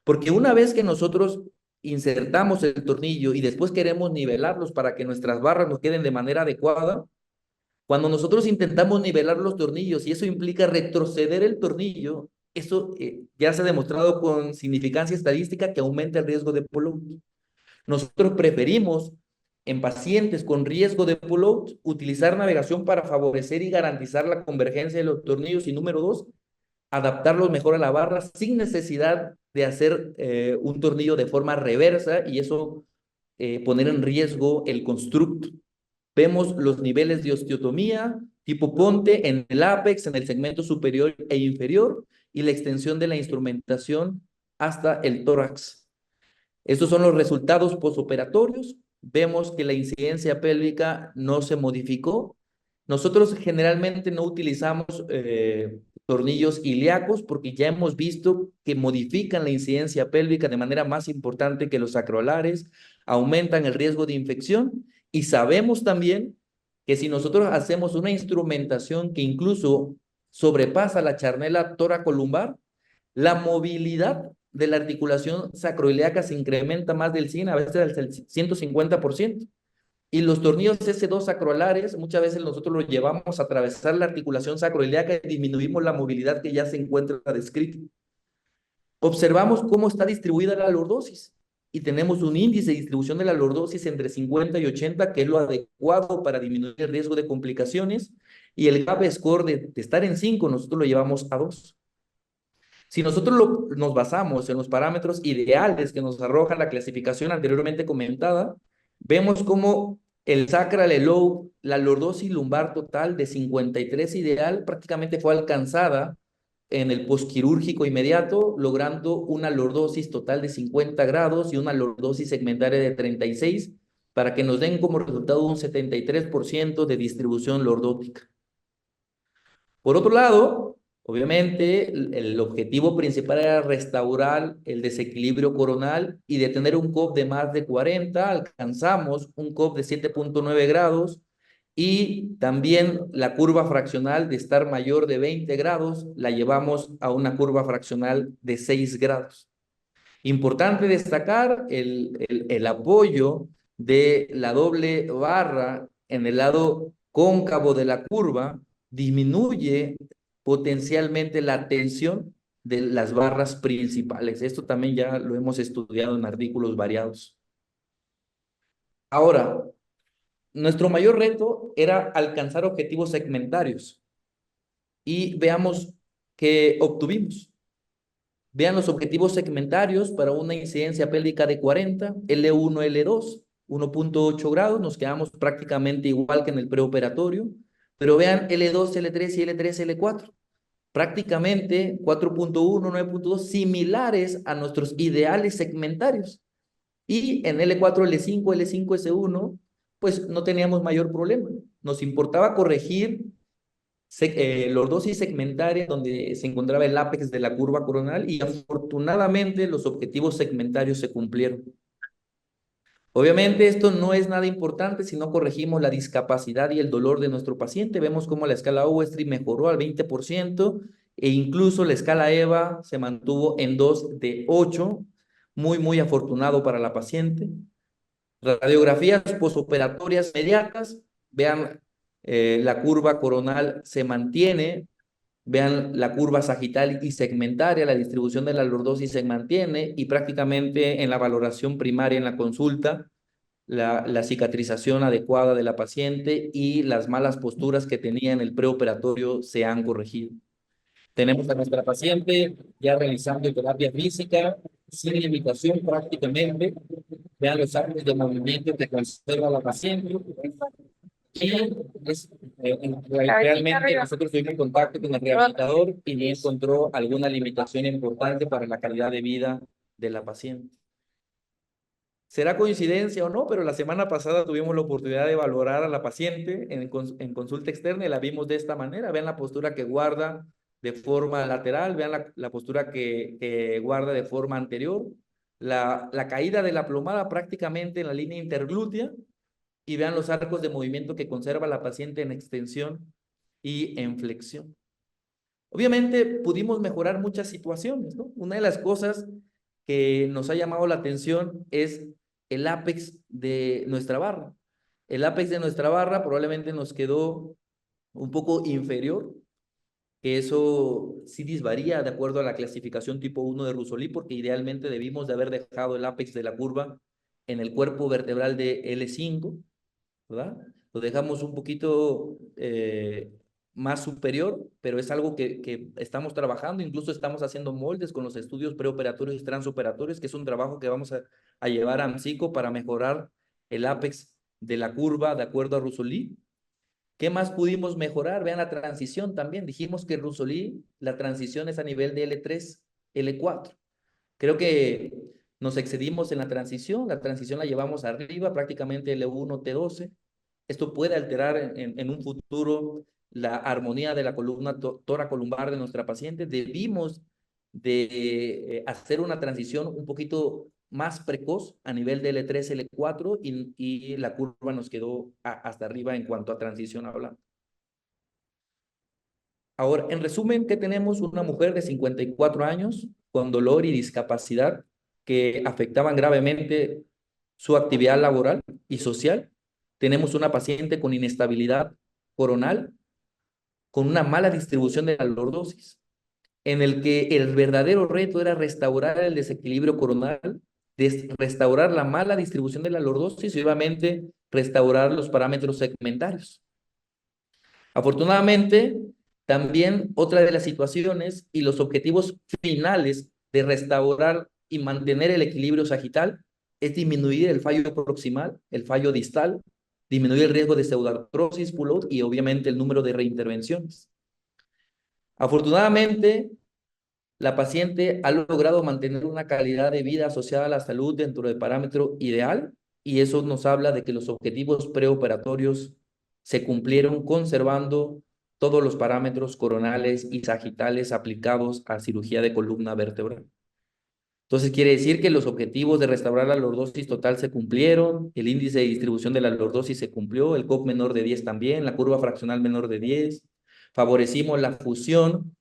Porque una vez que nosotros insertamos el tornillo y después queremos nivelarlos para que nuestras barras nos queden de manera adecuada, cuando nosotros intentamos nivelar los tornillos y eso implica retroceder el tornillo, eso ya se ha demostrado con significancia estadística que aumenta el riesgo de pull-out. Nosotros preferimos en pacientes con riesgo de pull-out utilizar navegación para favorecer y garantizar la convergencia de los tornillos y número 2, adaptarlos mejor a la barra sin necesidad de hacer un tornillo de forma reversa y eso poner en riesgo el constructo. Vemos los niveles de osteotomía tipo ponte en el ápex, en el segmento superior e inferior y la extensión de la instrumentación hasta el tórax. Estos son los resultados postoperatorios. Vemos que la incidencia pélvica no se modificó. Nosotros generalmente no utilizamos tornillos ilíacos porque ya hemos visto que modifican la incidencia pélvica de manera más importante que los sacroalares, aumentan el riesgo de infección y sabemos también que si nosotros hacemos una instrumentación que incluso sobrepasa la charnela toracolumbar, la movilidad de la articulación sacroiliaca se incrementa más del 100, a veces del 150%. Y los tornillos S2 sacroalares, muchas veces nosotros los llevamos a atravesar la articulación sacroiliaca y disminuimos la movilidad que ya se encuentra descrita. Observamos cómo está distribuida la lordosis y tenemos un índice de distribución de la lordosis entre 50 y 80, que es lo adecuado para disminuir el riesgo de complicaciones, y el gap score de estar en 5, nosotros lo llevamos a 2. Si nosotros nos basamos en los parámetros ideales que nos arroja la clasificación anteriormente comentada, vemos cómo el sacral elope, la lordosis lumbar total de 53 ideal, prácticamente fue alcanzada en el posquirúrgico inmediato, logrando una lordosis total de 50 grados y una lordosis segmentaria de 36, para que nos den como resultado un 73% de distribución lordótica. Por otro lado, obviamente, el objetivo principal era restaurar el desequilibrio coronal y de tener un COP de más de 40, alcanzamos un COP de 7.9 grados y también la curva fraccional de estar mayor de 20 grados la llevamos a una curva fraccional de 6 grados. Importante destacar el apoyo de la doble barra en el lado cóncavo de la curva, disminuye potencialmente la tensión de las barras principales. Esto también ya lo hemos estudiado en artículos variados. Ahora, nuestro mayor reto era alcanzar objetivos segmentarios y veamos qué obtuvimos. Vean los objetivos segmentarios para una incidencia pélvica de 40, L1, L2, 1.8 grados, nos quedamos prácticamente igual que en el preoperatorio, pero vean L2, L3 y L3, L4, prácticamente 4.1, 9.2, similares a nuestros ideales segmentarios. Y en L4, L5, L5, S1, pues no teníamos mayor problema. Nos importaba corregir lordosis segmentaria donde se encontraba el ápex de la curva coronal y afortunadamente los objetivos segmentarios se cumplieron. Obviamente esto no es nada importante si no corregimos la discapacidad y el dolor de nuestro paciente. Vemos cómo la escala Overstreet mejoró al 20% e incluso la escala EVA se mantuvo en 2 de 8, muy afortunado para la paciente. Radiografías posoperatorias inmediatas, vean la curva coronal se mantiene, vean la curva sagital y segmentaria, la distribución de la lordosis se mantiene y prácticamente en la valoración primaria en la consulta, la cicatrización adecuada de la paciente y las malas posturas que tenía en el preoperatorio se han corregido. Tenemos a nuestra paciente ya realizando terapia física sin limitación prácticamente. Vean los ángulos de movimiento que conserva la paciente. Y realmente nosotros tuvimos en contacto con el rehabilitador y no encontró alguna limitación importante para la calidad de vida de la paciente. ¿Será coincidencia o no? Pero la semana pasada tuvimos la oportunidad de valorar a la paciente en consulta externa y la vimos de esta manera. Vean la postura que guarda de forma lateral, vean la postura que guarda de forma anterior, la caída de la plomada prácticamente en la línea interglútea y vean los arcos de movimiento que conserva la paciente en extensión y en flexión. Obviamente pudimos mejorar muchas situaciones, ¿no? Una de las cosas que nos ha llamado la atención es el ápex de nuestra barra. El ápex de nuestra barra probablemente nos quedó un poco inferior, que eso sí disvaría de acuerdo a la clasificación tipo 1 de Russoli, porque idealmente debimos de haber dejado el ápex de la curva en el cuerpo vertebral de L5, ¿verdad? Lo dejamos un poquito más superior, pero es algo que estamos trabajando, incluso estamos haciendo moldes con los estudios preoperatorios y transoperatorios, que es un trabajo que vamos a llevar a AMSICO para mejorar el ápex de la curva de acuerdo a Russoli. ¿Qué más pudimos mejorar? Vean la transición también. Dijimos que Russoli, la transición es a nivel de L3, L4. Creo que nos excedimos en la transición la llevamos arriba, prácticamente L1, T12. Esto puede alterar en un futuro la armonía de la columna toracolumbar de nuestra paciente. Debimos de hacer una transición un poquito más precoz a nivel de L3, L4 y la curva nos quedó hasta arriba en cuanto a transición hablando. Ahora, en resumen, ¿qué tenemos? Una mujer de 54 años con dolor y discapacidad que afectaban gravemente su actividad laboral y social. Tenemos una paciente con inestabilidad coronal, con una mala distribución de la lordosis, en el que el verdadero reto era restaurar el desequilibrio coronal, restaurar la mala distribución de la lordosis y obviamente restaurar los parámetros segmentarios. Afortunadamente, también otra de las situaciones y los objetivos finales de restaurar y mantener el equilibrio sagital es disminuir el fallo proximal, el fallo distal, disminuir el riesgo de pseudoartrosis, pull-out y obviamente el número de reintervenciones. Afortunadamente, la paciente ha logrado mantener una calidad de vida asociada a la salud dentro del parámetro ideal y eso nos habla de que los objetivos preoperatorios se cumplieron conservando todos los parámetros coronales y sagitales aplicados a cirugía de columna vertebral. Entonces quiere decir que los objetivos de restaurar la lordosis total se cumplieron, el índice de distribución de la lordosis se cumplió, el COP menor de 10 también, la curva fraccional menor de 10, favorecimos la fusión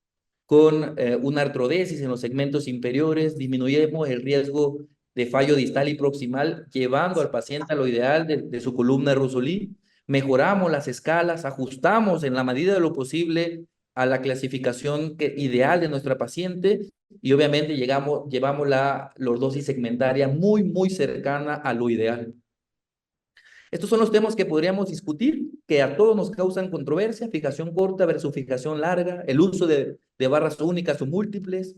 con una artrodesis en los segmentos inferiores, disminuyemos el riesgo de fallo distal y proximal, llevando al paciente a lo ideal de su columna de Rossolini, mejoramos las escalas, ajustamos en la medida de lo posible a la clasificación ideal de nuestra paciente y obviamente llevamos la lordosis segmentaria muy cercana a lo ideal. Estos son los temas que podríamos discutir, que a todos nos causan controversia: fijación corta versus fijación larga, el uso de barras únicas o múltiples,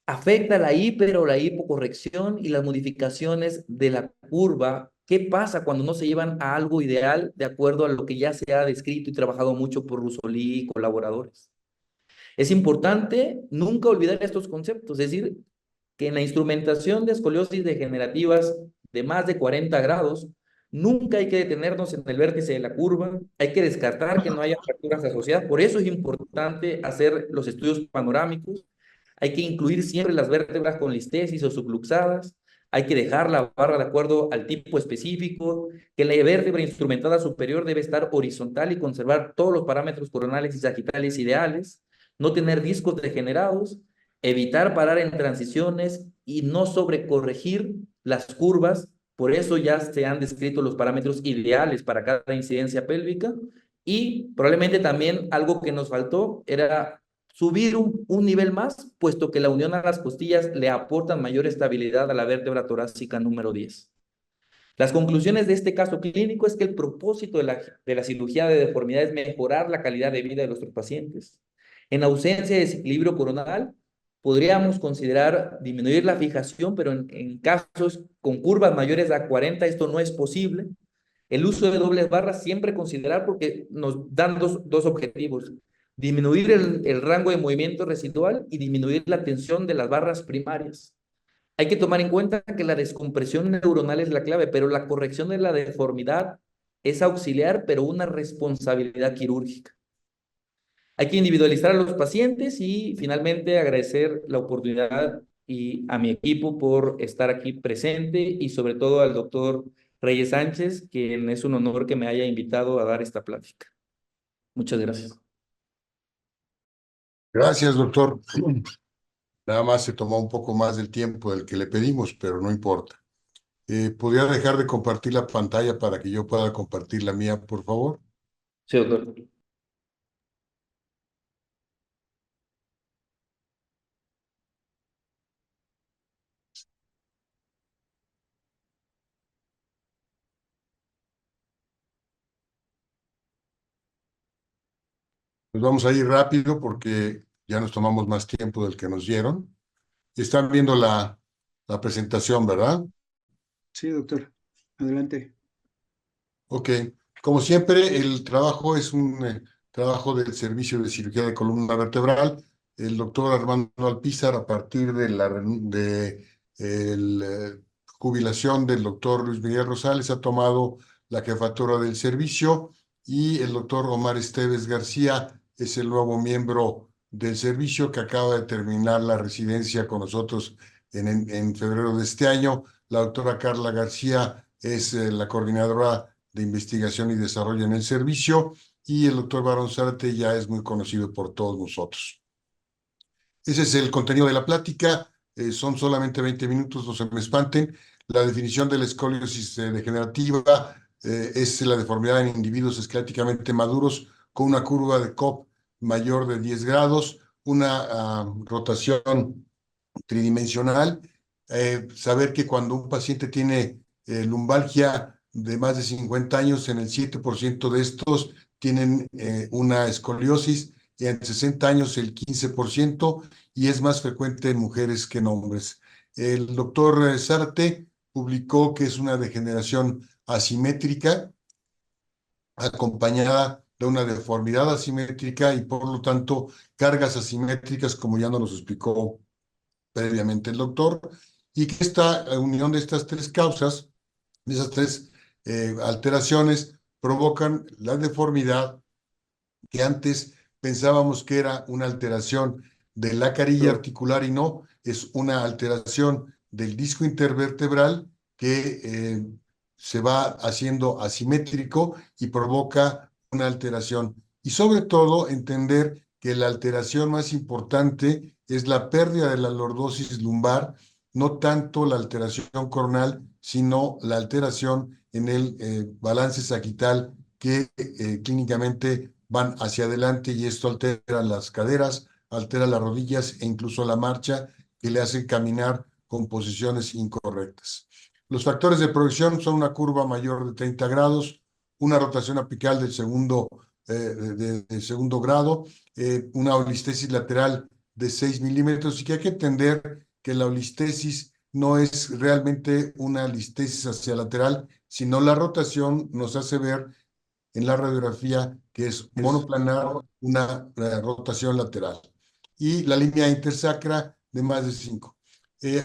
afecta la hiper o la hipocorrección y las modificaciones de la curva. ¿Qué pasa cuando no se llevan a algo ideal de acuerdo a lo que ya se ha descrito y trabajado mucho por Rossolini y colaboradores? Es importante nunca olvidar estos conceptos, es decir, que en la instrumentación de escoliosis degenerativas de más de 40 grados, nunca hay que detenernos en el vértice de la curva, hay que descartar que no haya fracturas asociadas, por eso es importante hacer los estudios panorámicos, hay que incluir siempre las vértebras con listesis o subluxadas, hay que dejar la barra de acuerdo al tipo específico, que la vértebra instrumentada superior debe estar horizontal y conservar todos los parámetros coronales y sagitales ideales, no tener discos degenerados, evitar parar en transiciones y no sobrecorregir las curvas. Por eso ya se han descrito los parámetros ideales para cada incidencia pélvica y probablemente también algo que nos faltó era subir un nivel más, puesto que la unión a las costillas le aporta mayor estabilidad a la vértebra torácica número 10. Las conclusiones de este caso clínico es que el propósito de la cirugía de deformidad es mejorar la calidad de vida de nuestros pacientes. En ausencia de desequilibrio coronal, podríamos considerar disminuir la fijación, pero en casos con curvas mayores a 40 esto no es posible. El uso de dobles barras siempre considerar porque nos dan dos objetivos: disminuir el rango de movimiento residual y disminuir la tensión de las barras primarias. Hay que tomar en cuenta que la descompresión neuronal es la clave, pero la corrección de la deformidad es auxiliar, pero una responsabilidad quirúrgica. Hay que individualizar a los pacientes y finalmente agradecer la oportunidad y a mi equipo por estar aquí presente y sobre todo al doctor Reyes Sánchez, quien es un honor que me haya invitado a dar esta plática. Muchas gracias. Gracias, doctor. Nada más se tomó un poco más del tiempo del que le pedimos, pero no importa. ¿Podría dejar de compartir la pantalla para que yo pueda compartir la mía, por favor? Sí, doctor. Pues vamos a ir rápido porque ya nos tomamos más tiempo del que nos dieron. Están viendo la presentación, ¿verdad? Sí, doctor. Adelante. Ok. Como siempre, el trabajo es un trabajo del Servicio de Cirugía de Columna Vertebral. El doctor Armando Alpizar, a partir de la jubilación del doctor Luis Miguel Rosales, ha tomado la jefatura del servicio y el doctor Omar Esteves García es el nuevo miembro del servicio que acaba de terminar la residencia con nosotros en febrero de este año. La doctora Carla García es la coordinadora de investigación y desarrollo en el servicio, y el doctor Barón Zárate ya es muy conocido por todos nosotros. Ese es el contenido de la plática. Son solamente 20 minutos, no se me espanten. La definición de la escoliosis degenerativa es la deformidad en individuos esqueléticamente maduros con una curva de Cobb mayor de 10 grados, una rotación tridimensional. Saber que cuando un paciente tiene lumbalgia de más de 50 años, en el 7% de estos tienen una escoliosis, y en 60 años el 15%, y es más frecuente en mujeres que en hombres. El doctor Zárate publicó que es una degeneración asimétrica acompañada de una deformidad asimétrica y por lo tanto cargas asimétricas, como ya nos lo explicó previamente el doctor, y que esta unión de estas tres causas, de esas tres alteraciones, provocan la deformidad que antes pensábamos que era una alteración de la carilla articular, y no, es una alteración del disco intervertebral que se va haciendo asimétrico y provoca una alteración. Y sobre todo entender que la alteración más importante es la pérdida de la lordosis lumbar, no tanto la alteración coronal, sino la alteración en el balance sagital, que clínicamente van hacia adelante, y esto altera las caderas, altera las rodillas e incluso la marcha, que le hacen caminar con posiciones incorrectas. Los factores de progresión son una curva mayor de 30 grados, una rotación apical de segundo grado, una olistesis lateral de 6 milímetros, y que hay que entender que la olistesis no es realmente una olistesis hacia lateral, sino la rotación nos hace ver en la radiografía que es monoplanar, una rotación lateral. Y la línea intersacra de más de 5.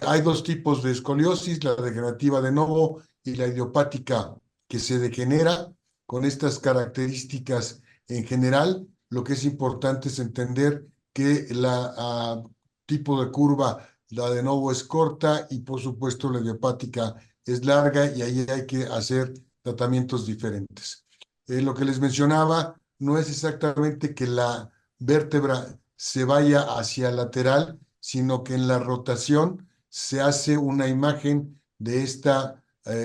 Hay dos tipos de escoliosis, la degenerativa de novo y la idiopática, que se degenera con estas características en general. Lo que es importante es entender que la tipo de curva, la de novo, es corta, y por supuesto la idiopática es larga, y ahí hay que hacer tratamientos diferentes. Lo que les mencionaba no es exactamente que la vértebra se vaya hacia lateral, sino que en la rotación se hace una imagen de esta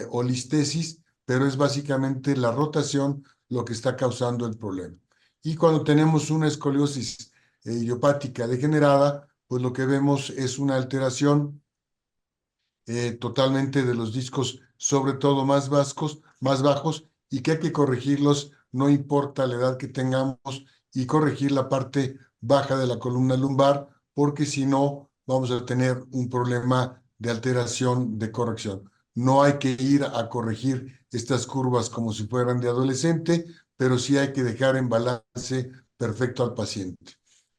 olistesis, pero es básicamente la rotación lo que está causando el problema. Y cuando tenemos una escoliosis idiopática degenerada, pues lo que vemos es una alteración totalmente de los discos, sobre todo más bajos, y que hay que corregirlos, no importa la edad que tengamos, y corregir la parte baja de la columna lumbar, porque si no, vamos a tener un problema de alteración de corrección. No hay que ir a corregir estas curvas como si fueran de adolescente, pero sí hay que dejar en balance perfecto al paciente.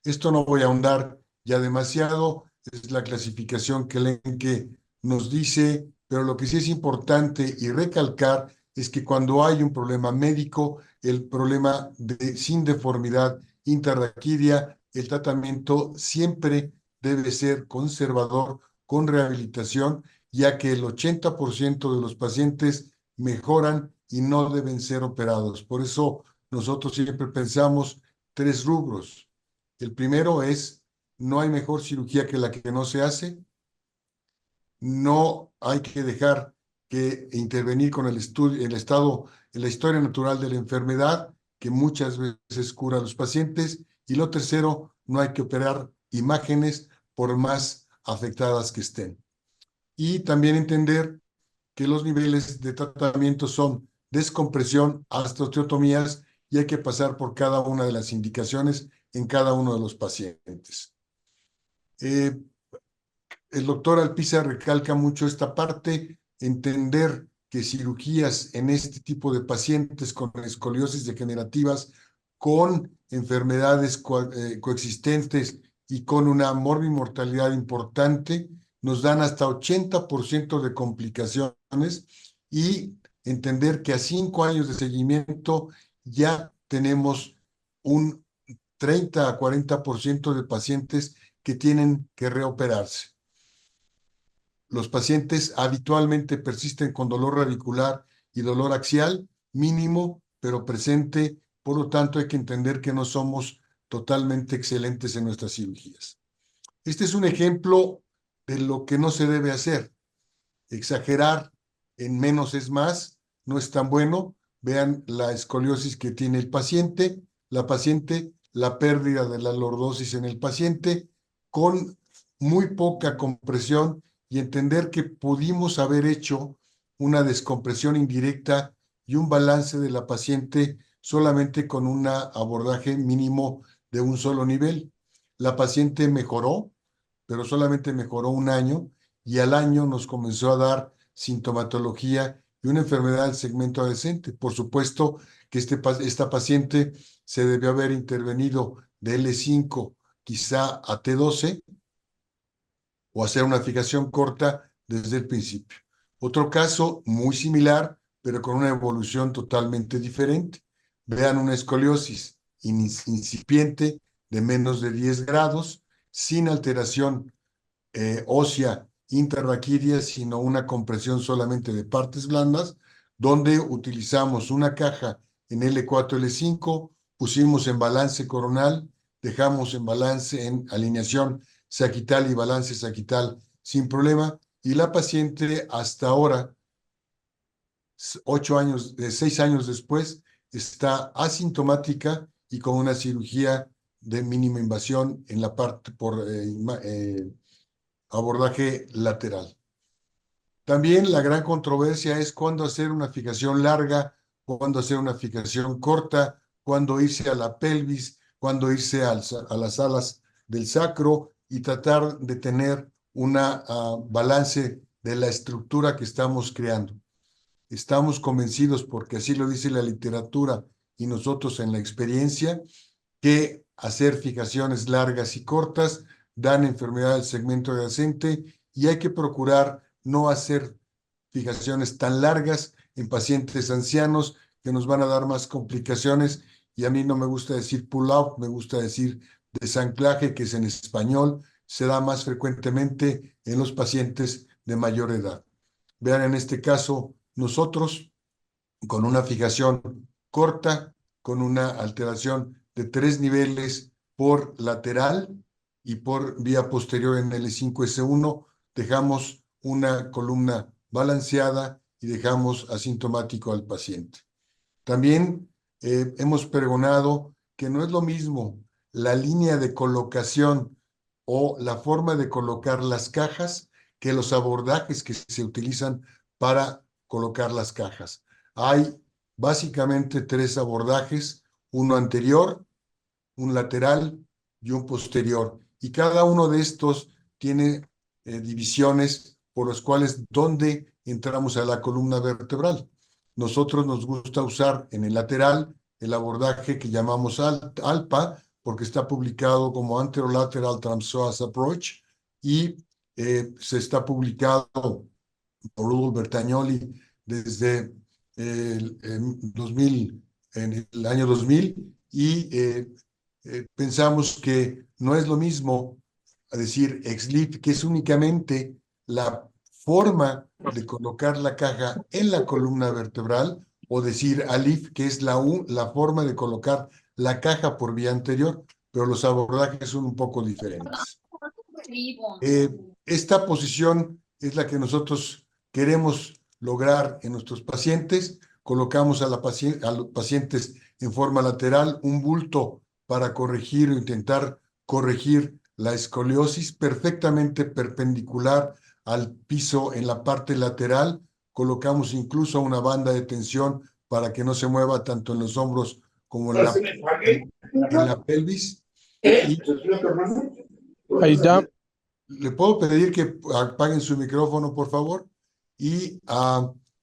Esto no voy a ahondar ya demasiado, es la clasificación que Lenke nos dice, pero lo que sí es importante y recalcar es que cuando hay un problema médico, el problema sin deformidad intrarraquídea, el tratamiento siempre debe ser conservador, con rehabilitación, ya que el 80% de los pacientes mejoran y no deben ser operados. Por eso nosotros siempre pensamos tres rubros. El primero es: no hay mejor cirugía que la que no se hace. No hay que dejar que intervenir con el estado, en la historia natural de la enfermedad, que muchas veces cura a los pacientes. Y lo tercero, no hay que operar imágenes por más afectadas que estén. Y también entender que los niveles de tratamiento son descompresión hasta osteotomías, y hay que pasar por cada una de las indicaciones en cada uno de los pacientes. El doctor Alpiza recalca mucho esta parte: entender que cirugías en este tipo de pacientes con escoliosis degenerativas, con enfermedades coexistentes y con una morbimortalidad importante, nos dan hasta 80% de complicaciones, y entender que a 5 años de seguimiento ya tenemos un 30 a 40% de pacientes que tienen que reoperarse. los pacientes habitualmente persisten con dolor radicular y dolor axial, mínimo, pero presente. Por lo tanto, hay que entender que no somos totalmente excelentes en nuestras cirugías. Este es un ejemplo de lo que no se debe hacer. Exagerar en menos es más, no es tan bueno. Vean la escoliosis que tiene el paciente, la pérdida de la lordosis en el paciente, con muy poca compresión, y entender que pudimos haber hecho una descompresión indirecta y un balance de la paciente solamente con un abordaje mínimo de un solo nivel. La paciente mejoró, pero solamente mejoró un año, y al año nos comenzó a dar sintomatología y una enfermedad del segmento adyacente. Por supuesto que esta paciente se debió haber intervenido de L5 quizá a T12 o hacer una fijación corta desde el principio. Otro caso muy similar, pero con una evolución totalmente diferente. Vean una escoliosis incipiente de menos de 10 grados, sin alteración ósea intrarraquídea, sino una compresión solamente de partes blandas, donde utilizamos una caja en L4, L5, pusimos en balance coronal, dejamos en balance en alineación sagital y balance sagital sin problema, y la paciente hasta ahora, 6 años después, está asintomática y con una cirugía de mínima invasión en la parte por abordaje lateral. También la gran controversia es cuándo hacer una fijación larga, cuándo hacer una fijación corta, cuándo irse a la pelvis, cuándo irse a las alas del sacro, y tratar de tener un balance de la estructura que estamos creando. Estamos convencidos, porque así lo dice la literatura y nosotros en la experiencia, que hacer fijaciones largas y cortas dan enfermedad del segmento adyacente, y hay que procurar no hacer fijaciones tan largas en pacientes ancianos, que nos van a dar más complicaciones. Y a mí no me gusta decir pull-out, me gusta decir desanclaje, que es en español, se da más frecuentemente en los pacientes de mayor edad. Vean en este caso nosotros con una fijación corta, con una alteración de 3 niveles por lateral y por vía posterior en L5S1, dejamos una columna balanceada y dejamos asintomático al paciente. También hemos pregonado que no es lo mismo la línea de colocación o la forma de colocar las cajas que los abordajes que se utilizan para colocar las cajas. Hay básicamente 3 abordajes: uno anterior, un lateral y un posterior. Y cada uno de estos tiene divisiones por las cuales dónde entramos a la columna vertebral. Nosotros nos gusta usar en el lateral el abordaje que llamamos ALPA, porque está publicado como Anterolateral Transverse Approach, y se está publicado por Rudolf Bertagnoli desde en el año 2000, y pensamos que no es lo mismo decir XLIF, que es únicamente la forma de colocar la caja en la columna vertebral, o decir ALIF, que es la forma de colocar la caja por vía anterior, pero los abordajes son un poco diferentes. Esta posición es la que nosotros queremos lograr en nuestros pacientes. Colocamos a los pacientes en forma lateral, un bulto para corregir o intentar corregir la escoliosis, perfectamente perpendicular al piso en la parte lateral. Colocamos incluso una banda de tensión para que no se mueva tanto en los hombros como en la pelvis. Y Ahí ya. ¿le puedo pedir que apaguen su micrófono, por favor? Y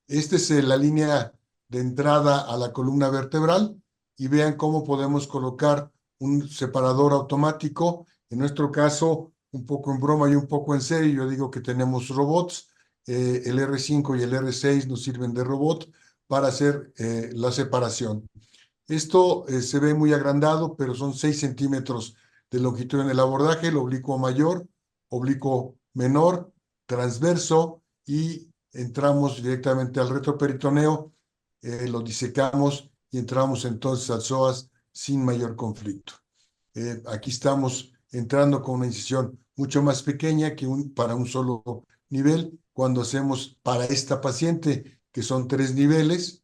esta es la línea de entrada a la columna vertebral, y vean cómo podemos colocar un separador automático. En nuestro caso, un poco en broma y un poco en serio, yo digo que tenemos robots. El R5 y el R6 nos sirven de robot para hacer la separación. Esto se ve muy agrandado, pero son 6 centímetros de longitud en el abordaje, el oblicuo mayor, oblicuo menor, transverso y entramos directamente al retroperitoneo, lo disecamos y entramos entonces al psoas sin mayor conflicto. Aquí estamos entrando con una incisión mucho más pequeña que para un solo nivel. Cuando hacemos para esta paciente, que son 3 niveles,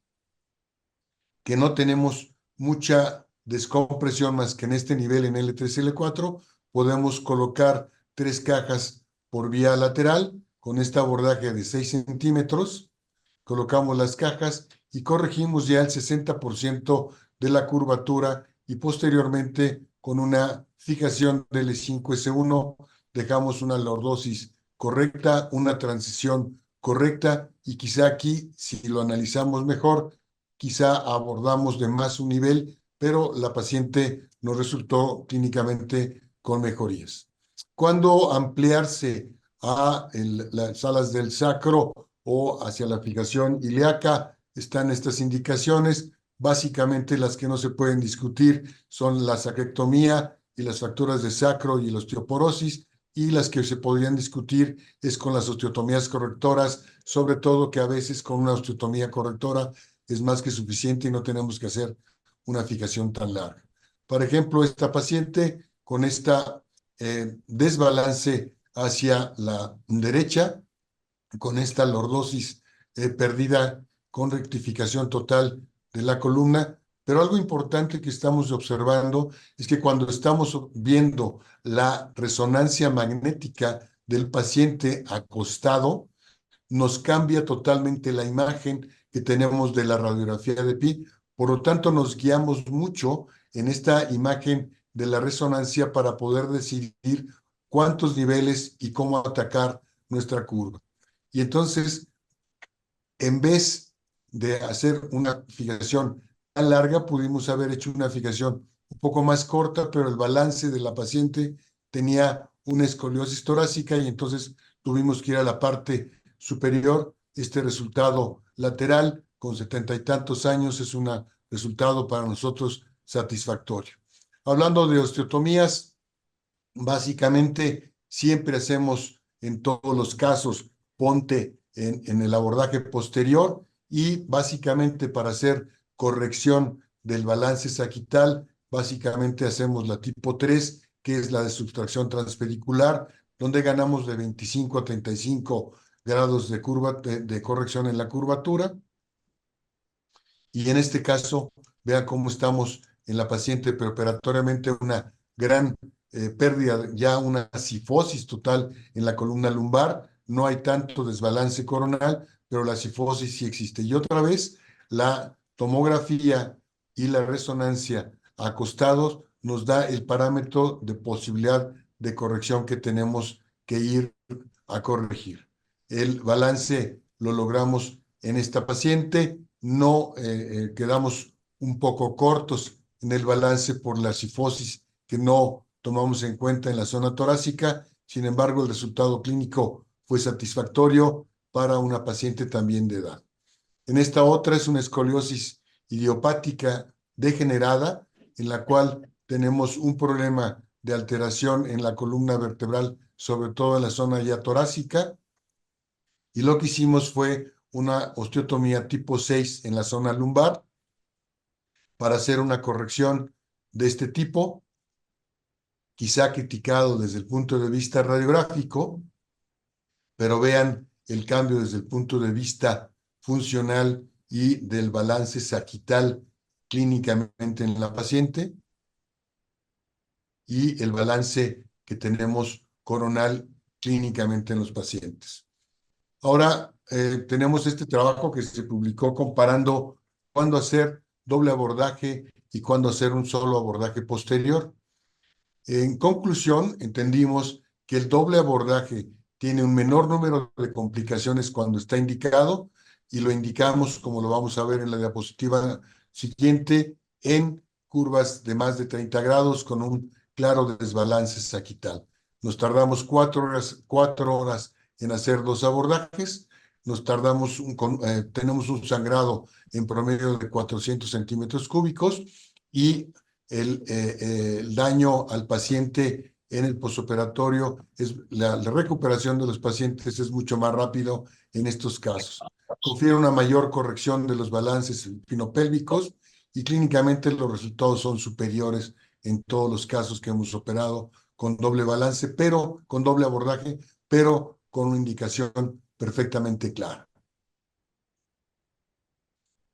que no tenemos mucha descompresión más que en este nivel en L3 y L4, podemos colocar 3 cajas por vía lateral con este abordaje de 6 centímetros. Colocamos las cajas y corregimos ya el 60% de la curvatura y posteriormente con una fijación del L5-S1 dejamos una lordosis correcta, una transición correcta y quizá aquí, si lo analizamos mejor, quizá abordamos de más un nivel, pero la paciente nos resultó clínicamente con mejorías. Cuando ampliarse a las salas del sacro o hacia la fijación ilíaca, están estas indicaciones. Básicamente las que no se pueden discutir son la sacrectomía y las fracturas de sacro y la osteoporosis, y las que se podrían discutir es con las osteotomías correctoras, sobre todo que a veces con una osteotomía correctora es más que suficiente y no tenemos que hacer una fijación tan larga. Por ejemplo, esta paciente con esta desbalance hacia la derecha, con esta lordosis perdida con rectificación total de la columna. Pero algo importante que estamos observando es que cuando estamos viendo la resonancia magnética del paciente acostado, nos cambia totalmente la imagen que tenemos de la radiografía de PI. Por lo tanto, nos guiamos mucho en esta imagen de la resonancia para poder decidir cuántos niveles y cómo atacar nuestra curva. Y entonces, en vez de hacer una fijación tan larga, pudimos haber hecho una fijación un poco más corta, pero el balance de la paciente tenía una escoliosis torácica y entonces tuvimos que ir a la parte superior. Este resultado lateral, con 70 y tantos años, es un resultado para nosotros satisfactorio. Hablando de osteotomías, básicamente siempre hacemos en todos los casos ponte en el abordaje posterior y básicamente para hacer corrección del balance sagital, básicamente hacemos la tipo 3, que es la de subtracción transpedicular, donde ganamos de 25 a 35 grados de corrección en la curvatura. Y en este caso, vean cómo estamos en la paciente preoperatoriamente, una gran pérdida, ya una cifosis total en la columna lumbar. No hay tanto desbalance coronal, pero la cifosis sí existe. Y otra vez, la tomografía y la resonancia acostados nos da el parámetro de posibilidad de corrección que tenemos que ir a corregir. El balance lo logramos en esta paciente. No quedamos un poco cortos en el balance por la cifosis que no tomamos en cuenta en la zona torácica. Sin embargo, el resultado clínico fue satisfactorio para una paciente también de edad. En esta otra es una escoliosis idiopática degenerada, en la cual tenemos un problema de alteración en la columna vertebral, sobre todo en la zona ya torácica, y lo que hicimos fue una osteotomía tipo 6 en la zona lumbar para hacer una corrección de este tipo, quizá criticado desde el punto de vista radiográfico, pero vean el cambio desde el punto de vista funcional y del balance sagital clínicamente en la paciente y el balance que tenemos coronal clínicamente en los pacientes. Ahora tenemos este trabajo que se publicó comparando cuándo hacer doble abordaje y cuándo hacer un solo abordaje posterior. En conclusión, entendimos que el doble abordaje tiene un menor número de complicaciones cuando está indicado, y lo indicamos, como lo vamos a ver en la diapositiva siguiente, en curvas de más de 30 grados con un claro desbalance sagital. Nos tardamos 4 horas en hacer 2 abordajes. Tenemos un sangrado en promedio de 400 centímetros cúbicos y el daño al paciente en el posoperatorio, la recuperación de los pacientes es mucho más rápido en estos casos. Confiere una mayor corrección de los balances pinopélvicos y clínicamente los resultados son superiores en todos los casos que hemos operado con doble balance, pero con doble abordaje, pero con una indicación perfectamente clara.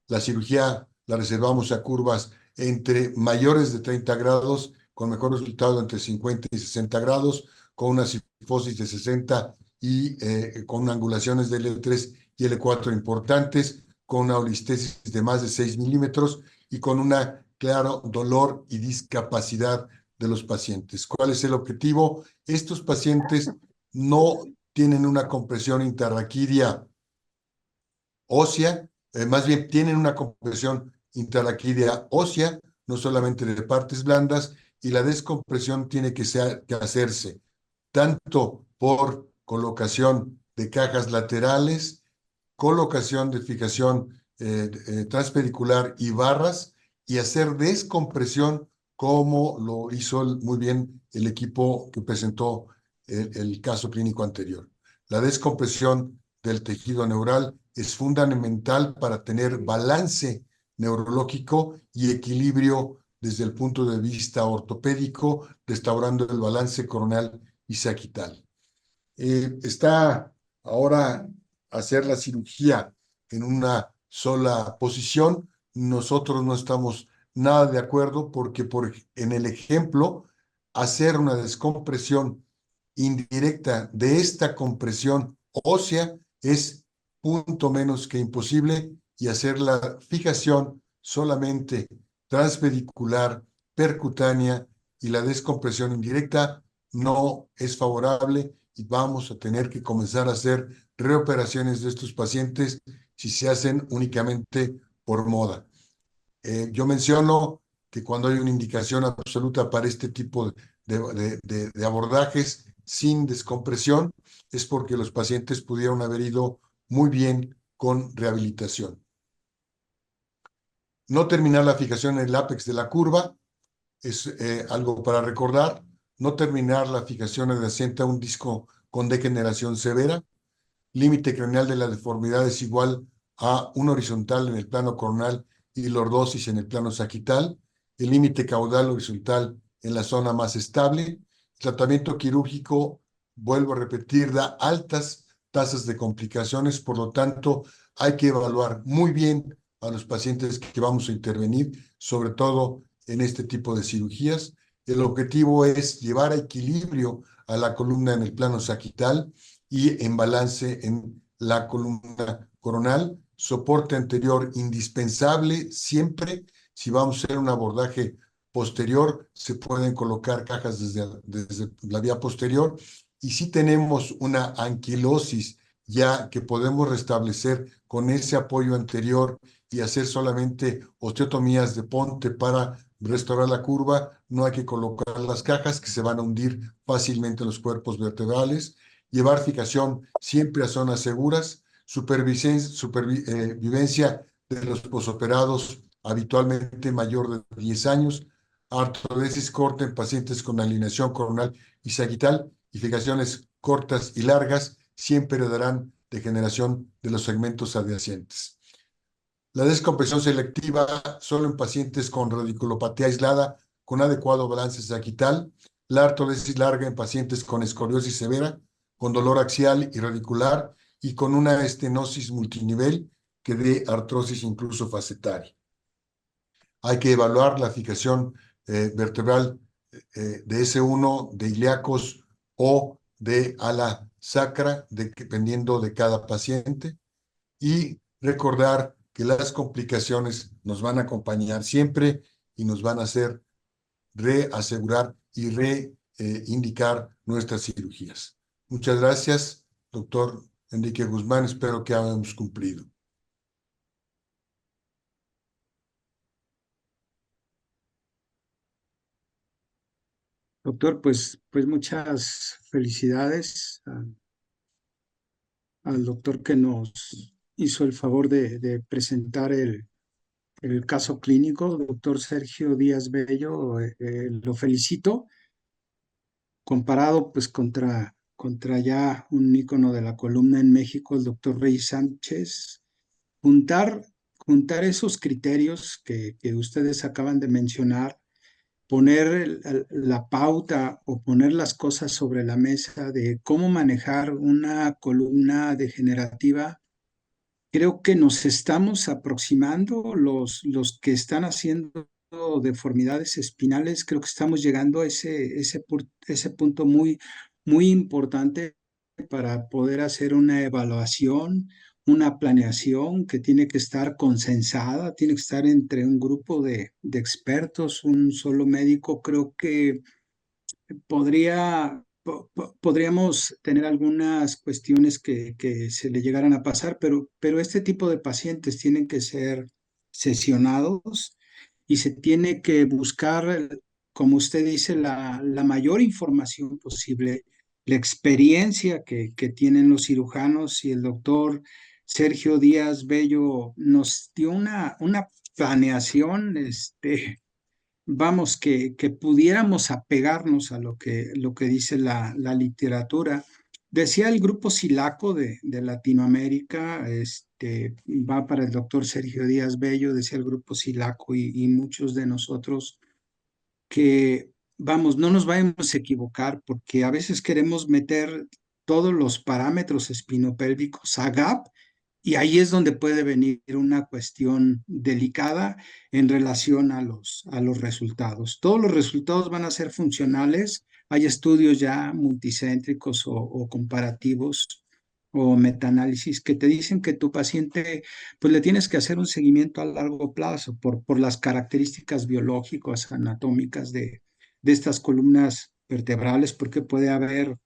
La cirugía la reservamos a curvas entre mayores de 30 grados, con mejor resultado entre 50 y 60 grados, con una cifosis de 60 y con angulaciones de L3 y L4 importantes, con una holistesis de más de 6 milímetros y con una claro dolor y discapacidad de los pacientes. ¿Cuál es el objetivo? Estos pacientes no tienen una compresión intrarraquídea ósea, más bien tienen una compresión intrarraquídea ósea, no solamente de partes blandas, y la descompresión tiene que hacerse tanto por colocación de cajas laterales, colocación de fijación transpedicular y barras, y hacer descompresión como lo hizo muy bien el equipo que presentó el caso clínico anterior. La descompresión del tejido neural es fundamental para tener balance neurológico y equilibrio desde el punto de vista ortopédico, restaurando el balance coronal y sagital. Está ahora hacer la cirugía en una sola posición. Nosotros no estamos nada de acuerdo porque en el ejemplo, hacer una descompresión indirecta de esta compresión ósea es punto menos que imposible, y hacer la fijación solamente transpedicular, percutánea y la descompresión indirecta no es favorable, y vamos a tener que comenzar a hacer reoperaciones de estos pacientes si se hacen únicamente por moda. Yo menciono que cuando hay una indicación absoluta para este tipo de abordajes sin descompresión, es porque los pacientes pudieron haber ido muy bien con rehabilitación. No terminar la fijación en el ápex de la curva es algo para recordar. No terminar la fijación adyacente a un disco con degeneración severa. Límite craneal de la deformidad es igual a un horizontal en el plano coronal y lordosis en el plano sagital. El límite caudal horizontal en la zona más estable. Tratamiento quirúrgico, vuelvo a repetir, da altas tasas de complicaciones, por lo tanto hay que evaluar muy bien a los pacientes que vamos a intervenir, sobre todo en este tipo de cirugías. El objetivo es llevar a equilibrio a la columna en el plano sagital y en balance en la columna coronal. Soporte anterior indispensable siempre. Si vamos a hacer un abordaje posterior, se pueden colocar cajas desde la vía posterior. Y si tenemos una anquilosis ya que podemos restablecer con ese apoyo anterior y hacer solamente osteotomías de ponte para restaurar la curva, no hay que colocar las cajas que se van a hundir fácilmente en los cuerpos vertebrales. Llevar fijación siempre a zonas seguras, supervivencia de los posoperados habitualmente mayor de 10 años, artrodesis corta en pacientes con alineación coronal y sagital, y fijaciones cortas y largas siempre darán degeneración de los segmentos adyacentes. La descompresión selectiva solo en pacientes con radiculopatía aislada con adecuado balance sagital. La artrodesis larga en pacientes con escoliosis severa, con dolor axial y radicular y con una estenosis multinivel que dé artrosis incluso facetaria. Hay que evaluar la fijación vertebral de S1, de ilíacos o de ala sacra, dependiendo de cada paciente, y recordar que las complicaciones nos van a acompañar siempre y nos van a hacer reasegurar y reindicar nuestras cirugías. Muchas gracias, doctor Enrique Guzmán. Espero que hayamos cumplido. Doctor, pues muchas felicidades al doctor que nos hizo el favor de presentar el caso clínico, doctor Sergio Díaz Bello. Lo felicito. comparado pues contra ya un ícono de la columna en México, el doctor Reyes Sánchez, juntar, juntar esos criterios que ustedes acaban de mencionar, poner la pauta o poner las cosas sobre la mesa de cómo manejar una columna degenerativa. Creo que nos estamos aproximando, los que están haciendo deformidades espinales, creo que estamos llegando a ese punto muy, muy importante para poder hacer una evaluación, una planeación que tiene que estar consensada, tiene que estar entre un grupo de expertos, un solo médico. Creo que podríamos tener algunas cuestiones que se le llegaran a pasar, pero este tipo de pacientes tienen que ser sesionados y se tiene que buscar, como usted dice, la mayor información posible, la experiencia que tienen los cirujanos, y el doctor Sergio Díaz Bello nos dio una planeación, vamos, que pudiéramos apegarnos a lo que dice la literatura. Decía el grupo Silaco de Latinoamérica, va para el doctor Sergio Díaz Bello, decía el grupo Silaco y muchos de nosotros que, vamos, no nos vayamos a equivocar porque a veces queremos meter todos los parámetros espinopélvicos a GAP, y ahí es donde puede venir una cuestión delicada en relación a los resultados. Todos los resultados van a ser funcionales. Hay estudios ya multicéntricos o comparativos o metaanálisis que te dicen que tu paciente, pues le tienes que hacer un seguimiento a largo plazo por las características biológicas, anatómicas de estas columnas vertebrales, porque puede haber,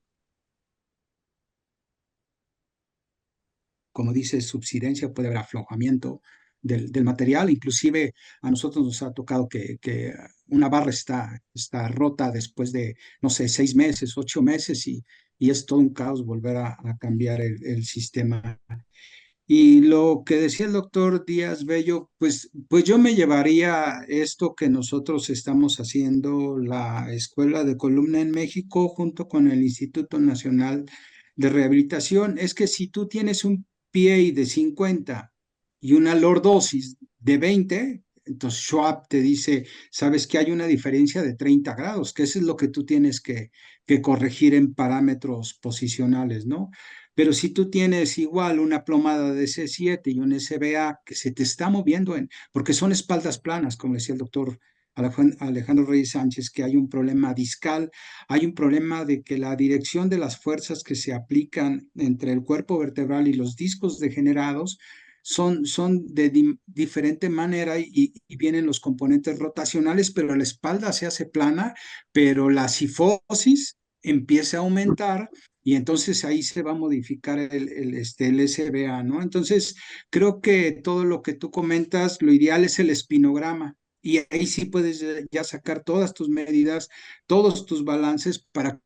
como dice, subsidencia, puede haber aflojamiento del material. Inclusive a nosotros nos ha tocado que una barra está rota después de, no sé, 6 meses, 8 meses, y es todo un caos volver a cambiar el sistema. Y lo que decía el doctor Díaz Bello, pues yo me llevaría esto que nosotros estamos haciendo, la Escuela de Columna en México, junto con el Instituto Nacional de Rehabilitación. Es que si tú tienes un PA de 50 y una lordosis de 20, entonces Schwab te dice, sabes que hay una diferencia de 30 grados, que eso es lo que tú tienes que corregir en parámetros posicionales, ¿no? Pero si tú tienes igual una plomada de C7 y un SBA que se te está moviendo, porque son espaldas planas, como decía el doctor Alejandro Reyes Sánchez, que hay un problema discal, hay un problema de que la dirección de las fuerzas que se aplican entre el cuerpo vertebral y los discos degenerados son de diferente manera, y vienen los componentes rotacionales, pero la espalda se hace plana, pero la cifosis empieza a aumentar, y entonces ahí se va a modificar el SBA, ¿no? Entonces, creo que todo lo que tú comentas, lo ideal es el espinograma, y ahí sí puedes ya sacar todas tus medidas, todos tus balances, para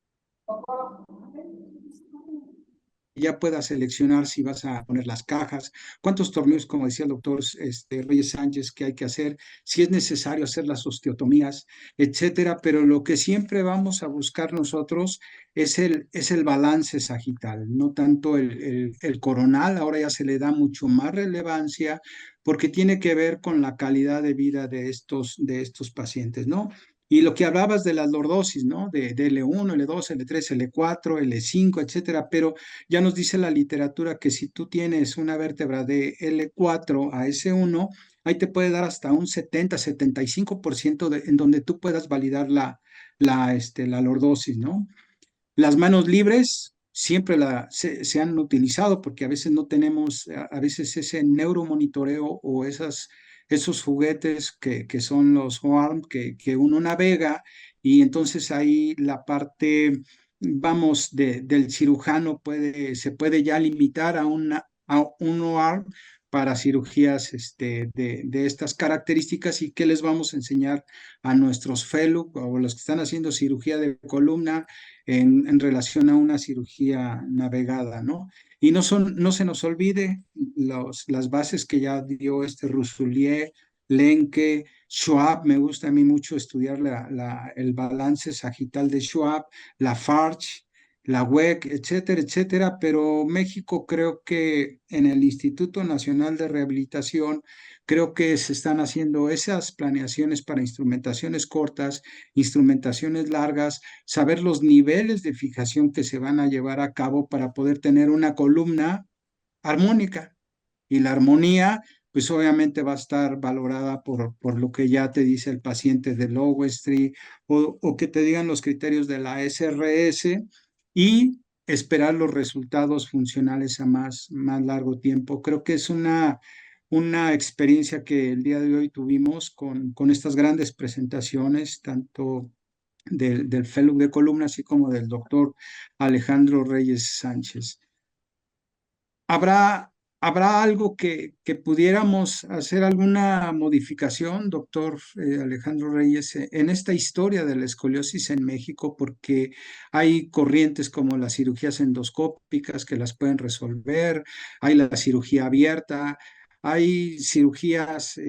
ya puedas seleccionar si vas a poner las cajas, cuántos torneos, como decía el doctor Reyes Sánchez, que hay que hacer, si es necesario hacer las osteotomías, etcétera. Pero lo que siempre vamos a buscar nosotros es el balance sagital, no tanto el coronal. Ahora ya se le da mucho más relevancia porque tiene que ver con la calidad de vida de estos pacientes, ¿no? Y lo que hablabas de las lordosis, ¿no? De L1, L2, L3, L4, L5, etcétera. Pero ya nos dice la literatura que si tú tienes una vértebra de L4 a S1, ahí te puede dar hasta un 70-75% en donde tú puedas validar la lordosis, ¿no? Las manos libres siempre se han utilizado porque a veces no tenemos, a veces ese neuromonitoreo o esos juguetes que son los OARM, que uno navega, y entonces ahí la parte, vamos, del cirujano se puede ya limitar a un OARM para cirugías de estas características. ¿Y qué les vamos a enseñar a nuestros fellow o los que están haciendo cirugía de columna en relación a una cirugía navegada, ¿no? Y no se nos olvide las bases que ya dio Rousselier, Lenke, Schwab, me gusta a mí mucho estudiar el balance sagital de Schwab, la Farch, la WEC, etcétera, etcétera, pero México creo que en el Instituto Nacional de Rehabilitación, creo que se están haciendo esas planeaciones para instrumentaciones cortas, instrumentaciones largas, saber los niveles de fijación que se van a llevar a cabo para poder tener una columna armónica. Y la armonía, pues obviamente va a estar valorada por lo que ya te dice el paciente de Lowestry o que te digan los criterios de la SRS y esperar los resultados funcionales a más largo tiempo. Creo que es una experiencia que el día de hoy tuvimos con estas grandes presentaciones, tanto del fellow de columna, así como del doctor Alejandro Reyes Sánchez. ¿Habrá algo que pudiéramos hacer alguna modificación, doctor Alejandro Reyes, en esta historia de la escoliosis en México? Porque hay corrientes como las cirugías endoscópicas que las pueden resolver, hay la cirugía abierta, hay cirugías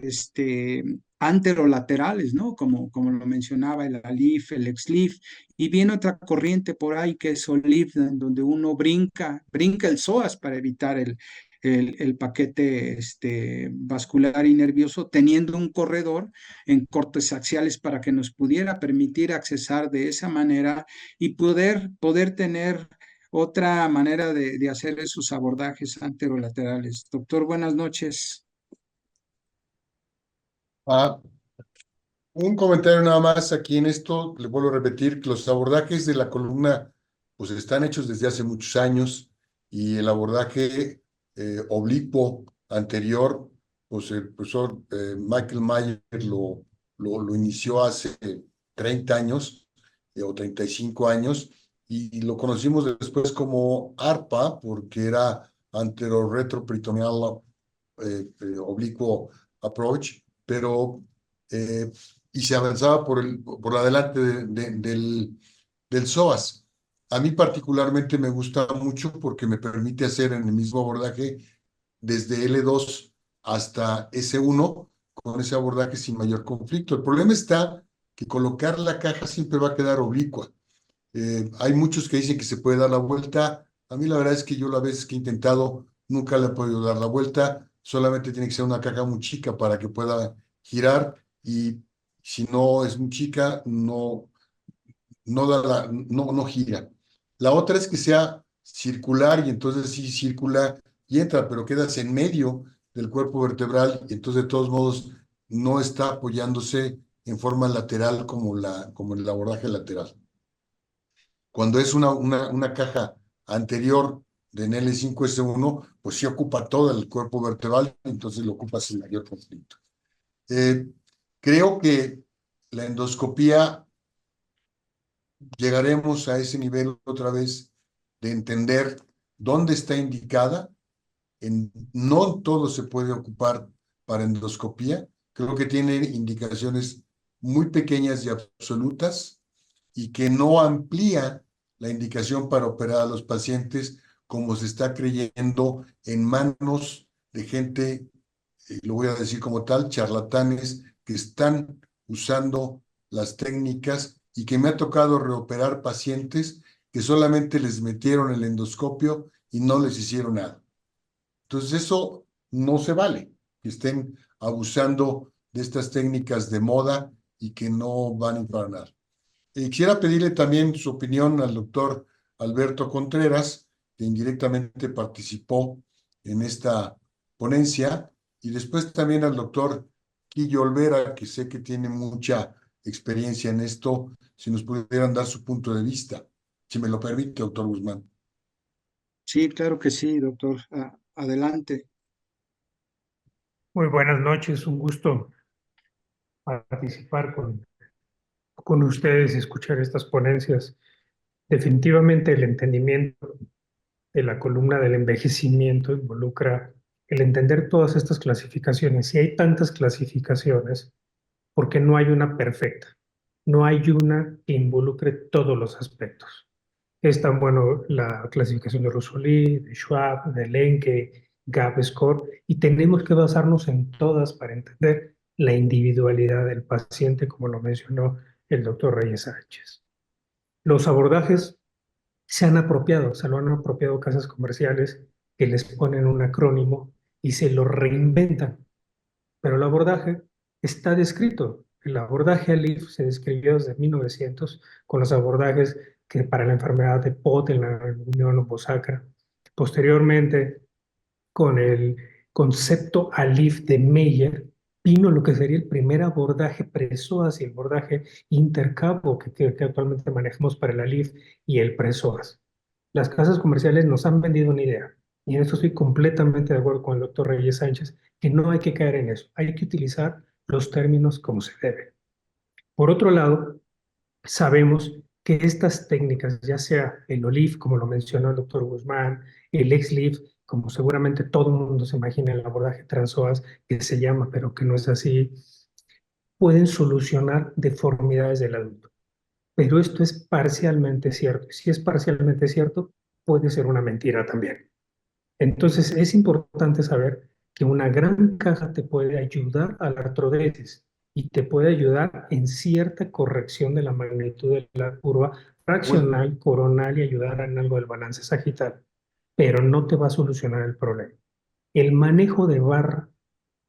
anterolaterales, ¿no? Como lo mencionaba el ALIF, el XLIF, y viene otra corriente por ahí que es OLIF, en donde uno brinca el psoas para evitar el paquete vascular y nervioso, teniendo un corredor en cortes axiales para que nos pudiera permitir accesar de esa manera y poder tener otra manera de hacer esos abordajes anterolaterales. Doctor, buenas noches. Ah, un comentario nada más aquí en esto, le vuelvo a repetir que los abordajes de la columna pues están hechos desde hace muchos años y el abordaje oblicuo anterior, pues el profesor Michael Mayer lo inició hace 30 años o 35 años y lo conocimos después como ARPA porque era anteroretroperitoneal oblicuo approach, pero y se avanzaba por adelante del psoas. A mí particularmente me gusta mucho porque me permite hacer en el mismo abordaje desde L2 hasta S1 con ese abordaje sin mayor conflicto. El problema está que colocar la caja siempre va a quedar oblicua. Hay muchos que dicen que se puede dar la vuelta. A mí la verdad es que yo las veces que he intentado nunca le he podido dar la vuelta. Solamente tiene que ser una caja muy chica para que pueda girar y si no es muy chica, no gira. La otra es que sea circular y entonces sí circula y entra, pero quedas en medio del cuerpo vertebral y entonces de todos modos no está apoyándose en forma lateral como el abordaje lateral. Cuando es una caja anterior de L5S1, pues sí ocupa todo el cuerpo vertebral, entonces lo ocupa sin mayor conflicto. Creo que la endoscopía llegaremos a ese nivel otra vez de entender dónde está indicada. No todo se puede ocupar para endoscopía. Creo que tiene indicaciones muy pequeñas y absolutas y que no amplía la indicación para operar a los pacientes como se está creyendo en manos de gente, lo voy a decir como tal, charlatanes que están usando las técnicas y que me ha tocado reoperar pacientes que solamente les metieron el endoscopio y no les hicieron nada. Entonces eso no se vale, que estén abusando de estas técnicas de moda y que no van para nada. Quisiera pedirle también su opinión al doctor Alberto Contreras, que indirectamente participó en esta ponencia, y después también al doctor Quillo Olvera, que sé que tiene mucha experiencia en esto, si nos pudieran dar su punto de vista, si me lo permite, doctor Guzmán. Sí, claro que sí, doctor. Adelante. Muy buenas noches, un gusto participar con ustedes y escuchar estas ponencias. Definitivamente el entendimiento de la columna del envejecimiento involucra el entender todas estas clasificaciones. Si hay tantas clasificaciones, porque no hay una perfecta, no hay una que involucre todos los aspectos. Es tan bueno la clasificación de Rosoli, de Schwab, de Lenke, Gap Score, y tenemos que basarnos en todas para entender la individualidad del paciente, como lo mencionó el doctor Reyes Sánchez. Los abordajes se lo han apropiado casas comerciales que les ponen un acrónimo y se lo reinventan. Pero el abordaje está descrito. El abordaje ALIF se describió desde 1900 con los abordajes que para la enfermedad de POT en la unión lobosacra. Posteriormente, con el concepto ALIF de Meyer, vino lo que sería el primer abordaje pre-psoas y el abordaje intercabo que actualmente manejamos para el ALIF y el pre-psoas. Las casas comerciales nos han vendido una idea, y en eso estoy completamente de acuerdo con el doctor Reyes Sánchez, que no hay que caer en eso, hay que utilizar los términos como se debe. Por otro lado, sabemos que estas técnicas, ya sea el OLIF, como lo mencionó el doctor Guzmán, el XLIF, como seguramente todo el mundo se imagina el abordaje transoas, que se llama, pero que no es así, pueden solucionar deformidades del adulto. Pero esto es parcialmente cierto. Si es parcialmente cierto, puede ser una mentira también. Entonces es importante saber que una gran caja te puede ayudar a la artrodesis y te puede ayudar en cierta corrección de la magnitud de la curva Bueno, fraccional, coronal y ayudar en algo del balance sagital, pero no te va a solucionar el problema. El manejo de barra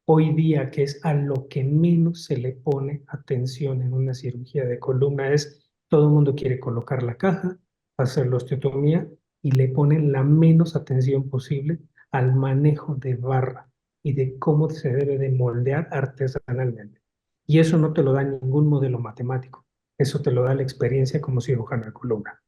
hoy día, que es a lo que menos se le pone atención en una cirugía de columna, es todo el mundo quiere colocar la caja, hacer la osteotomía y le ponen la menos atención posible al manejo de barra y de cómo se debe de moldear artesanalmente. Y eso no te lo da ningún modelo matemático, eso te lo da la experiencia como cirujano de columna.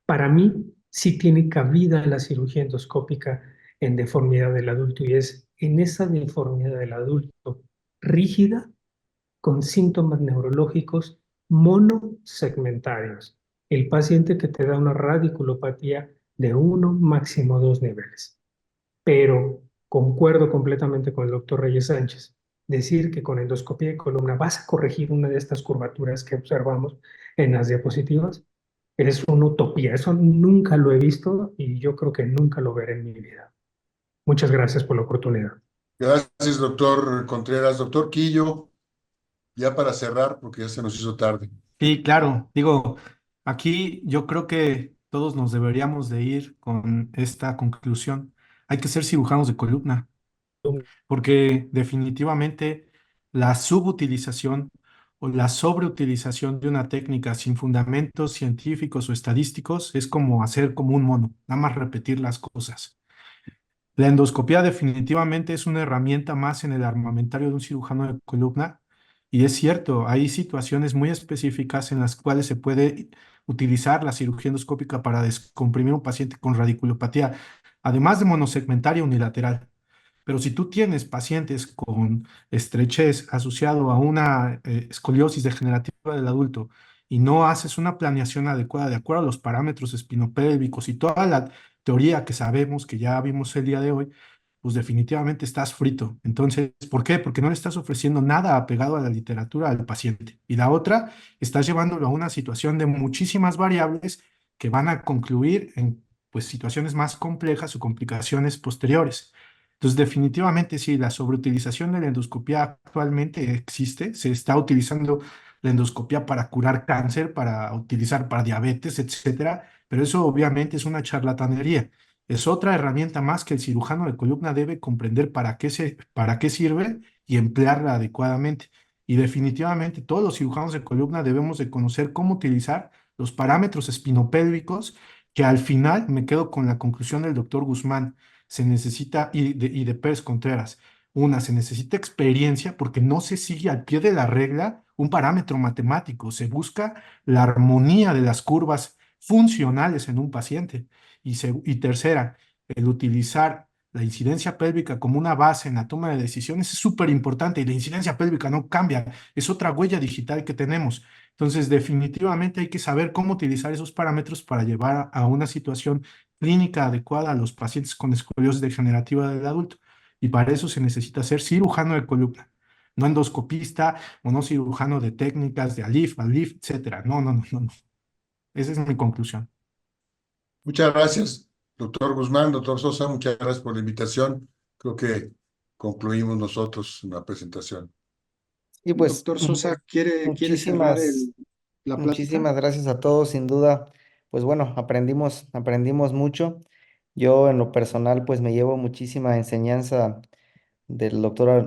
Para mí, sí tiene cabida la cirugía endoscópica en deformidad del adulto y es en esa deformidad del adulto rígida con síntomas neurológicos monosegmentarios. El paciente que te da una radiculopatía de uno, máximo dos niveles. Pero concuerdo completamente con el doctor Reyes Sánchez. Decir que con endoscopía de columna vas a corregir una de estas curvaturas que observamos en las diapositivas es una utopía. Eso nunca lo he visto y yo creo que nunca lo veré en mi vida. Muchas gracias por la oportunidad. gracias, doctor Contreras. Doctor Quillo, ya para cerrar, porque ya se nos hizo tarde. Sí, claro. Digo, aquí yo creo que todos nos deberíamos de ir con esta conclusión. Hay que ser cirujanos de columna, porque definitivamente la subutilización o la sobreutilización de una técnica sin fundamentos científicos o estadísticos es como hacer como un mono, nada más repetir las cosas. La endoscopia definitivamente es una herramienta más en el armamentario de un cirujano de columna y es cierto, hay situaciones muy específicas en las cuales se puede utilizar la cirugía endoscópica para descomprimir un paciente con radiculopatía, además de monosegmentaria unilateral. Pero si tú tienes pacientes con estrechez asociado a una escoliosis degenerativa del adulto y no haces una planeación adecuada de acuerdo a los parámetros espinopélvicos y toda la teoría que sabemos que ya vimos el día de hoy, pues definitivamente estás frito. Entonces, ¿por qué? Porque no le estás ofreciendo nada apegado a la literatura al paciente. Y la otra, estás llevándolo a una situación de muchísimas variables que van a concluir en pues situaciones más complejas o complicaciones posteriores. Entonces, definitivamente sí, la sobreutilización de la endoscopia actualmente existe, se está utilizando la endoscopia para curar cáncer, para utilizar para diabetes, etcétera, pero eso obviamente es una charlatanería. Es otra herramienta más que el cirujano de columna debe comprender para qué sirve y emplearla adecuadamente. Y definitivamente todos los cirujanos de columna debemos de conocer cómo utilizar los parámetros espinopélvicos, que al final me quedo con la conclusión del doctor Guzmán se necesita, y de Pérez Contreras. Una, se necesita experiencia porque no se sigue al pie de la regla un parámetro matemático, se busca la armonía de las curvas funcionales en un paciente. Y tercera, el utilizar la incidencia pélvica como una base en la toma de decisiones es súper importante y la incidencia pélvica no cambia, es otra huella digital que tenemos. Entonces, definitivamente hay que saber cómo utilizar esos parámetros para llevar a una situación clínica adecuada a los pacientes con escoliosis degenerativa del adulto. Y para eso se necesita ser cirujano de columna, no endoscopista o no cirujano de técnicas de ALIF, etcétera. No, no, no, no, no. Esa es mi conclusión. Muchas gracias, doctor Guzmán, doctor Sosa, muchas gracias por la invitación. Creo que concluimos nosotros la presentación. Y pues Doctor Sosa, ¿quiere cerrar muchísimas, la plática? muchísimas gracias a todos, sin duda. Pues bueno, aprendimos mucho. Yo en lo personal, pues me llevo muchísima enseñanza del doctor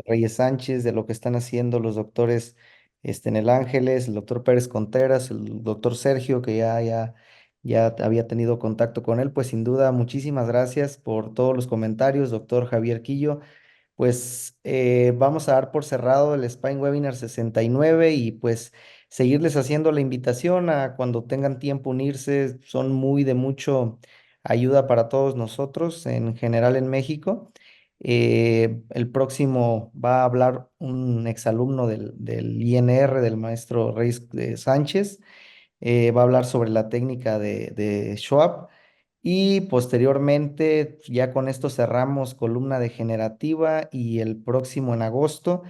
Reyes Sánchez, de lo que están haciendo los doctores en el Ángeles, el doctor Pérez Contreras, el doctor Sergio, que ya había tenido contacto con él. Pues sin duda, muchísimas gracias por todos los comentarios, doctor Javier Quillo. Pues vamos a dar por cerrado el Spine Webinar 69 y pues seguirles haciendo la invitación a cuando tengan tiempo unirse. Son muy de mucho ayuda para todos nosotros, en general en México. El próximo va a hablar un exalumno del INR, del maestro Reyes Sánchez. Va a hablar sobre la técnica de Schwab. Y posteriormente, ya con esto cerramos columna degenerativa y el próximo en agosto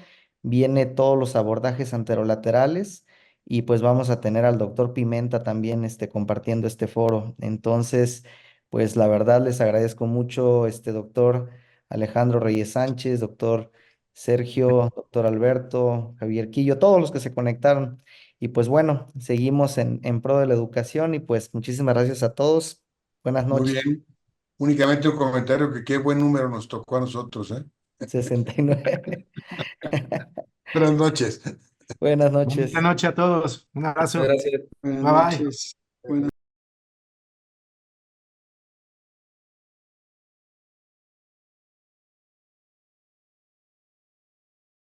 viene todos los abordajes anterolaterales y pues vamos a tener al doctor Pimenta también compartiendo este foro. Entonces, pues la verdad les agradezco mucho, doctor Alejandro Reyes Sánchez, doctor Sergio, doctor Alberto, Javier Quillo, todos los que se conectaron. Y pues bueno, seguimos en pro de la educación y pues muchísimas gracias a todos. Buenas Muy noches. bien. Únicamente un comentario que qué buen número nos tocó a nosotros, ¿eh? 69. Buenas noches. Buenas Bonita noches. noche a todos. Un Muchas abrazo. gracias. Buenas Bye bye. noches. Buenas